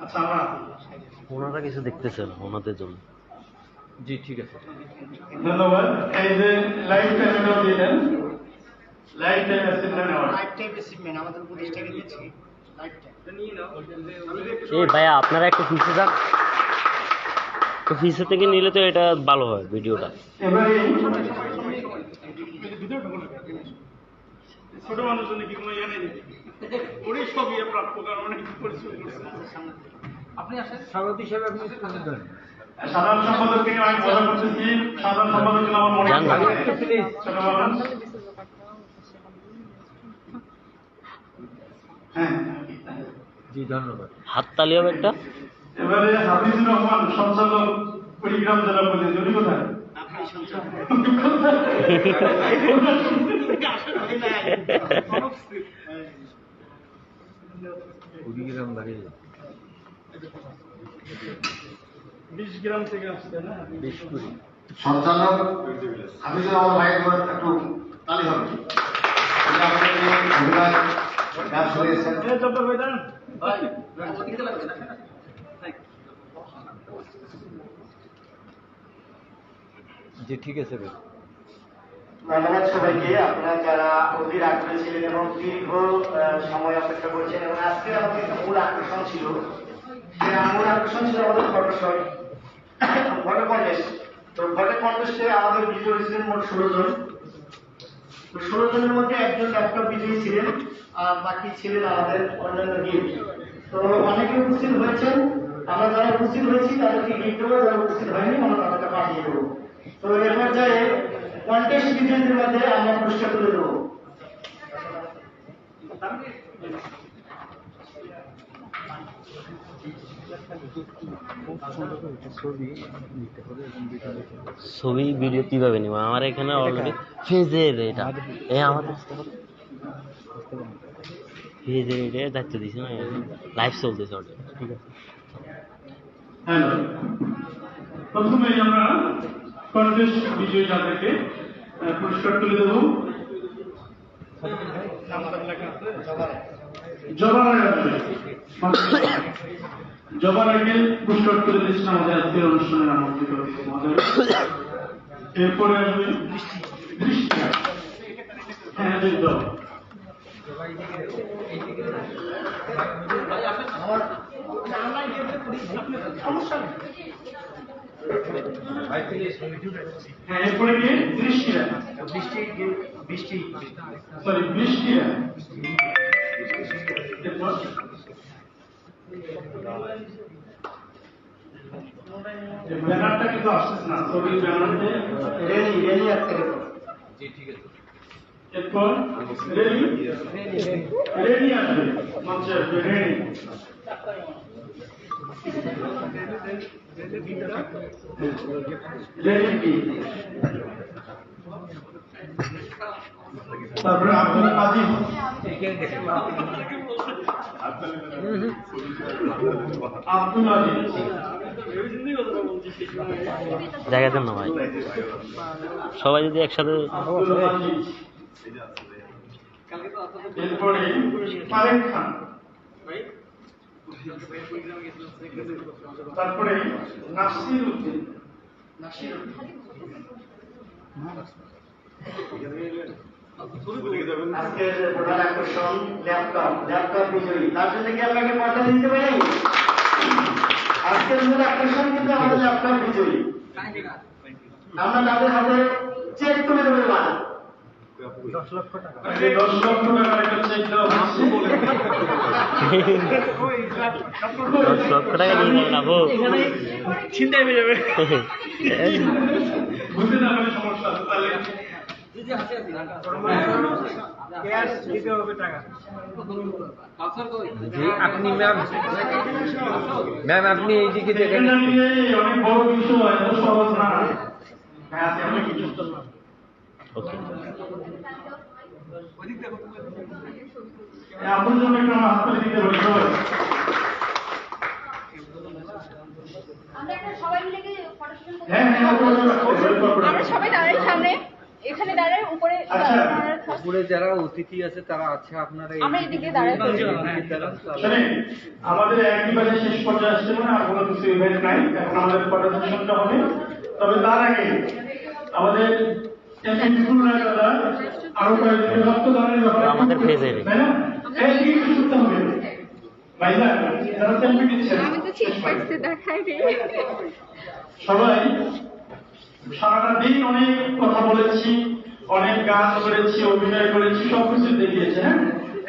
আচ্ছা আমরা ওনারা কিছু দেখতেছেন ওনাদের জন্য। জি ঠিক আছে। ধন্যবাদ। এই যে লাইফ টাইম এটাও দিলেন, লাইফ টাইম অ্যাচিভমেন্ট অ্যাওয়ার্ড। আমাদের উপদেষ্টাকে দিচ্ছি। এই ভাইয়া আপনারা একটু পিছিয়ে যান, তো পিছিয়ে থেকে নিলে তো এটা ভালো হয় ভিডিওটা। এবারে ছোট মানুষের জন্য কি কোনো ইয়ে নেই, ওরই সব ইয়ে প্রাপ্য, কারণ অনেক পরিশ্রম করছে। আপনি আসেন সভাপতি হিসেবে আপনি ধরেন। সাধারণ সম্পাদককে নিয়ে অনেক মজা করতেছি। সাধারণ সম্পাদক জন্য আমার মনে যান ভাই। ছোট মানুষ। হ্যাঁ জি ধন্যবাদ। হাততালি হবে একটা। এবারে হাফিজুর রহমান সঞ্চালক কুড়িগ্রাম জেলা পুলিশ, উনি কোথায়? কুড়িগ্রাম বাড়ি 20 গ্রাম থেকে আসছে না? 20 সঞ্চালক হাফিজুর রহমান ভাই একটু তালি হবে। গাছ হয়েছেন এই জব্বার ভাই দাঁড়ান। জি ঠিক আছে ভাই। ধন্যবাদ সবাইকে, আপনারা যারা অধীর আগ্রহী ছিলেন এবং দীর্ঘ সময় অপেক্ষা করেছেন। এবং আজকে আমাদের একটা মূল আকর্ষণ ছিল, মূল আকর্ষণ ছিল আমাদের ফটো কন্টেস্ট। তো ফটো কন্টেস্টে আমাদের বিজয়ী ছিলেন মোট 16 জন। 16 জনের মধ্যে একজন ল্যাপটপ বিজয়ী ছিলেন, আর বাকি ছিলেন আমাদের অন্যান্য গিফট। তো অনেকে উপস্থিত হয়েছেন, আমরা যারা উপস্থিত হয়েছি তাদেরকে গিফট দেবো, যারা উপস্থিত হয়নি আমরা তাদেরকে পাঠিয়ে দেবো। তো এর পর্যায়ে কন্টেস্ট বিজয়ীদের মধ্যে আমরা পুরস্কার তুলে দেবো। ছবি ভিডিও কিভাবে নিব? আমার এখানে অলরেডি ফেজের এটা আমাদের ফেজের এটা দায়িত্ব দিছে না, লাইভ চলতেছে ওটা। ঠিক আছে। হ্যালো, প্রথমেই আমরা কন্টেস্ট বিজয়ী যাদেরকে পুরস্কার তুলে দেব। জবার আগে পুরস্কার তুলে দিচ্ছেন আমাদের আজকের অনুষ্ঠানের আমন্ত্রিত অতিথি মহোদয়। এরপরে আসবে দৃষ্টি। হ্যাঁ যুদ্ধ। হ্যাঁ এরপরে কি দৃষ্টিরা, সরি বৃষ্টিরা। ব্যানারটা কিন্তু আসতেছে না, ছবির ব্যানারতে রেলি আসতে হবে। জি ঠিক আছে। এরপর রেলি রেলি আসবে, মঞ্চে আসবে রেলি। রেলি কি? তারপরে আব্দুল আজিজ। আব্দুল আজিজ দেখা দেন না ভাই, সবাই যদি একসাথে। আব্দুল আজিজ এরপরে তারেক খান, তারপরে নাসির উদ্দিন, আজকের প্রধান আকর্ষণ ল্যাপটপ বিজয়ী, তার জন্য কি আপনাকে পয়সা দিতে পারি? আজকের মূল আকর্ষণ কিন্তু আমাদের ল্যাপটপ বিজয়ী। আমরা তাদের হাতে চেক তুলে দেবো। 10 লক্ষ টাকার একটা চেক দেওয়া হচ্ছে। 10 লক্ষ টাকা নিয়ে যাবেন আপু, চিন্তায় হয়ে যাবে। বুঝতে না পারলে সমস্যা আছে, তাহলে জি, আপনি ম্যাম আপনি এইদিকে দেখেন। এটা নিয়ে অনেক বড় বিষয়, এত সহজ না। হ্যাঁ, আছে অনেক কিছু। ওকে আপনার জন্য একটা আমার হাতে দিতে পারি সবাই। আমরা একটা সবাই মিলে কি ফটো সেশন করব? হ্যাঁ হ্যাঁ, আমরা সবাই দাঁড়াই সামনে, এখানে দাঁড়াই, উপরে আচ্ছা। উপরে যারা অতিথি আছে তারা আছে, আপনারা আমরা এদিকে দাঁড়াই। শুনেন, আমাদের একবারে শেষ পর্যায়ে আসছে, মানে আর কোনো কিছু ইভেন্ট নাই, এখন আমাদের ফটো সেশনটা হবে। তবে তার আগে আমাদের আরো কয়েকটি রক্তদানের ব্যাপারে আমাদের পেজে তাই না? এই দিকে একটু শুনতে হবে ভাইজান, যারা সেলফি দিচ্ছেন আমি তো ঠিক করতে দেখাই রে। সবাই সারাটা দিন অনেক কথা বলেছি, অনেক গান করেছি, অভিনয় করেছি, সবকিছু দেখিয়েছি। হ্যাঁ,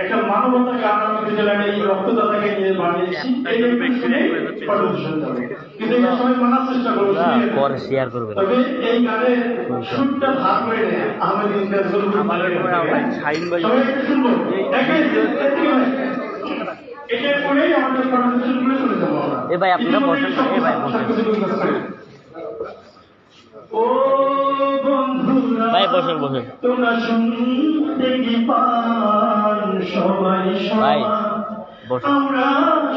একটা মানবতা গান আমি বিদ্যালয়ে এই রক্তদাতাকে নিয়ে বানিয়েছি, এই শুনে ফটো সেশন যাবে। কিন্তু এটা সবাই মানার চেষ্টা করবো, পরে শেয়ার করবেন। তবে এই গানের সুরটা ভাগ করে নেয় আহমেদ ইমতিয়াজ শাহিন ভাই সবাই একটু শুনবো। এটা করেই আমাদের ফটো সেশন গুলো চলে যাবো আমরা। এ ভাই আপনারা বসেন, এ ভাই বসেন, ও বন্ধুরা, ভাই বসেন বসেন তোমরা শুনতে কি পান? সবাই ভাই সমান, বসেন। আমরা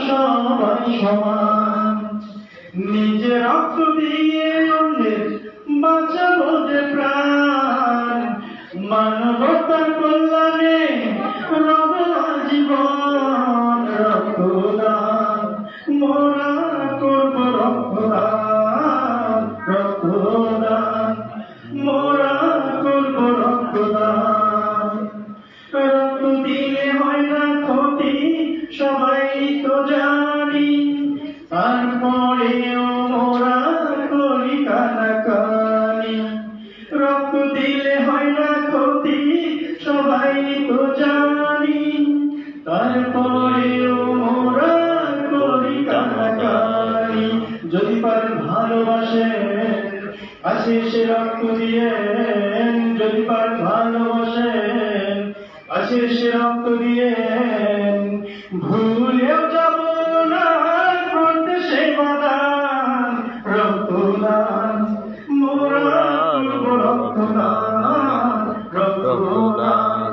সবাই সমান। নিজের রক্ত দিয়ে অন্যের বাঁচাবো যে প্রাণ, মানবতার কল্যাণে রব জীবন। রক্তদান মোরা করব, রক্তদান, রক্তদান মোরা করব, রক্তদান। রক্ত দিলে হয় না ক্ষতি, সবাই তো জানি, তারপরেও মোরা করি কানাকানি। রক্ত দিলে হয় না ক্ষতি, সবাই তো জানি, তারপরেও মোরা করি কানাকানি। যদি পারেন ভালোবাসেন, আছে সে রক্ত দিয়ে, যদি পারেন ভালোবাসেন, আছে সে রক্ত দিয়ে। ভুলেও যাব না করতে সে বাদান, রক্তদান মোরা করব, রক্তদান, রক্তদান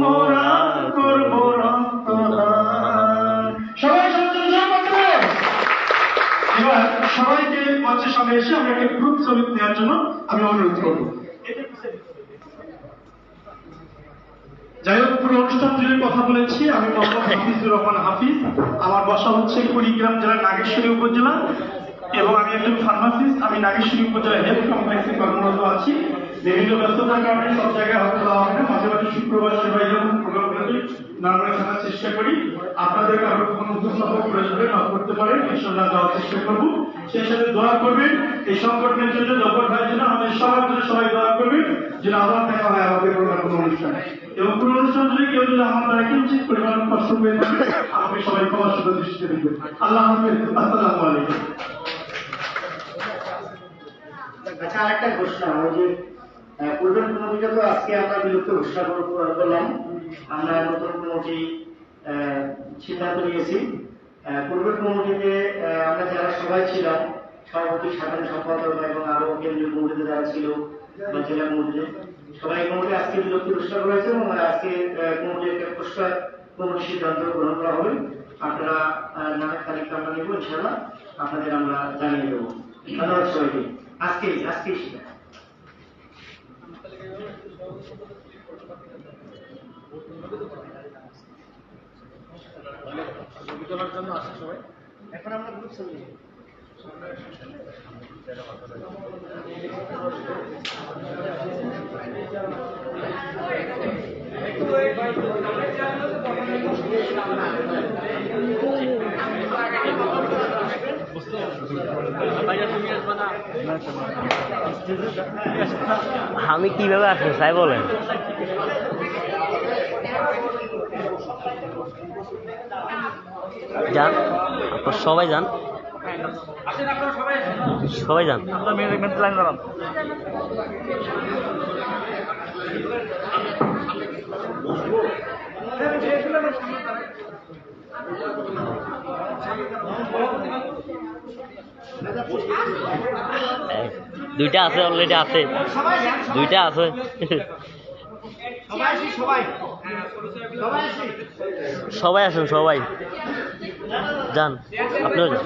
মোরা করব, রক্তদান। সবাই সচেতন করতে। এবার সবাইকে মঞ্চের সামনে এসে আমরা একটা গ্রুপ ছবি নেওয়ার জন্য আমি অনুরোধ করব। যাই হোক, পুরো অনুষ্ঠান জুড়ে কথা বলেছি। আমি মোহাম্মদ হাফিজুর রহমান হাফিজ, আমার বাসা হচ্ছে কুড়িগ্রাম জেলার নাগেশ্বরী উপজেলা এবং আমি একজন ফার্মাসিস্ট। আমি নাগেশ্বরী উপজেলা হেলথ কমপ্লেক্সে কর্মরত আছি। বিভিন্ন ব্যস্ততার কারণে সব জায়গায় হয়তো যাওয়া হয় না, মাঝে মাঝে শুক্রবার সেবাই যখন প্রোগ্রাম করে নামে থাকার চেষ্টা করি। আপনাদের কারো কোনো উপস্থাপক প্রয়োজন করতে পারেন, ইনশাআল্লাহ যাওয়ার চেষ্টা করবো। সেই সাথে দোয়া করবেন এই সংগঠনের জন্য, জগৎ ভাইয়ের জন্য, আমাদের সবার জন্য সবাই দোয়া করবেন যেন আবার দেখা হয় আমাদের কোনো অনুষ্ঠানে। এবং কোনো অনুষ্ঠান যদি কেউ যদি আমার দ্বারা কিঞ্চিত পরিমাণ কষ্ট পেয়ে থাকে, আমাকে সবাই ক্ষমার সাথে দৃষ্টিতে দেখবেন। আল্লাহ হাফেজ, আসসালামু আলাইকুম। আচ্ছা, আরেকটা ঘোষণা, ওই যে পূর্বের কমিটিটা তো আজকে আমরা বিলুপ্ত ঘোষণা করলাম। আমরা নতুন কমিটি সিদ্ধান্ত নিয়েছি। পূর্বের কমিটিতে আমরা যারা সবাই ছিলাম, সভাপতি, সাধারণ সম্পাদক এবং আরো কেন্দ্রীয় কমিটিতে যারা ছিল বা জেলা কমিটিতে, সবাই কমিটি আজকে বিলুপ্ত ঘোষণা করা হয়েছে এবং আজকে কমিটির একটা প্রস্তাব কমিটির সিদ্ধান্ত গ্রহণ করা হবে। আপনারা নামের তালিকা আমরা নেব, ইনশাআল্লাহ আপনাদের আমরা জানিয়ে দেবো। ধন্যবাদ সবাইকে। আজকেই সেটা ছবি তোলার জন্য আসে সবাই। এখন আমরা গ্রুপ ছবি আমি কিভাবে আসবো তাই বলেন। যান আপনার সবাই যান, সবাই যান। দুইটা আছে, অলরেডি আছে, দুইটা আছে। সবাই আসুন, সবাই যান, আপনিও যান।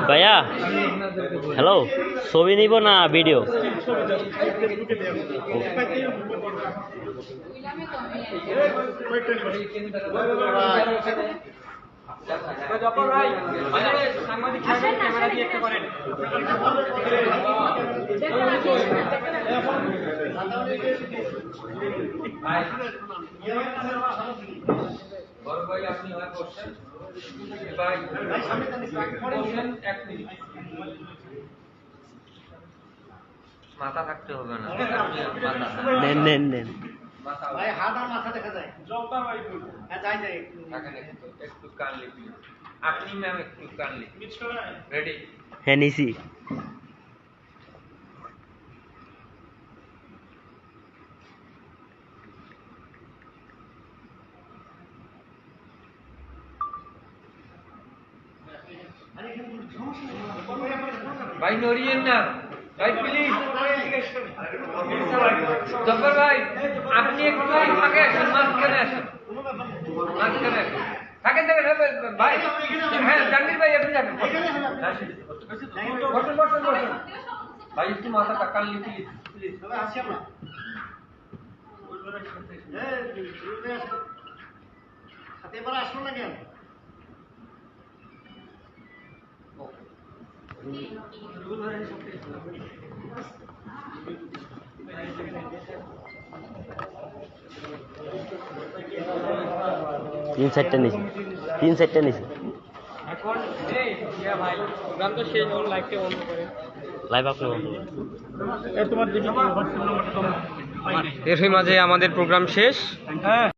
ভাইয়া হ্যালো, ছবি নিব না ভিডিও? বড় ভাই আপনি হয় বসেন, ভাই বসেন 1 মিনিট। মাথা থাকতে হবে না, নেন নেন নেন। ভাই হাত আর মাথা দেখা যায়। হ্যাঁ যাই যাই থাকেন একটু কানলি প্লিজ। আপনি ম্যাম একটু কানলি। রেডি? হ্যাঁ নিছি। ভাই নড়িয়েন না ভাই, প্লিজ। জব্বার ভাই আপনি একটু আগে আসেন, মাঝখানে আসেন, মাঝখানে আসেন। থাকেন থাকেন ভাই। হ্যাঁ জাহাঙ্গীর ভাই আপনি যাবেন, বসেন বসেন বসেন। ভাই একটু মাথাটা কানলি প্লিজ প্লিজ। আসি আমরা। সাথে এবার আসলো না কেন? তিন চারটা নিছি, তিন চারটা নিছি। লাইভ আপনি বন্ধ করেন। তোমার এর মাঝে আমাদের প্রোগ্রাম শেষ।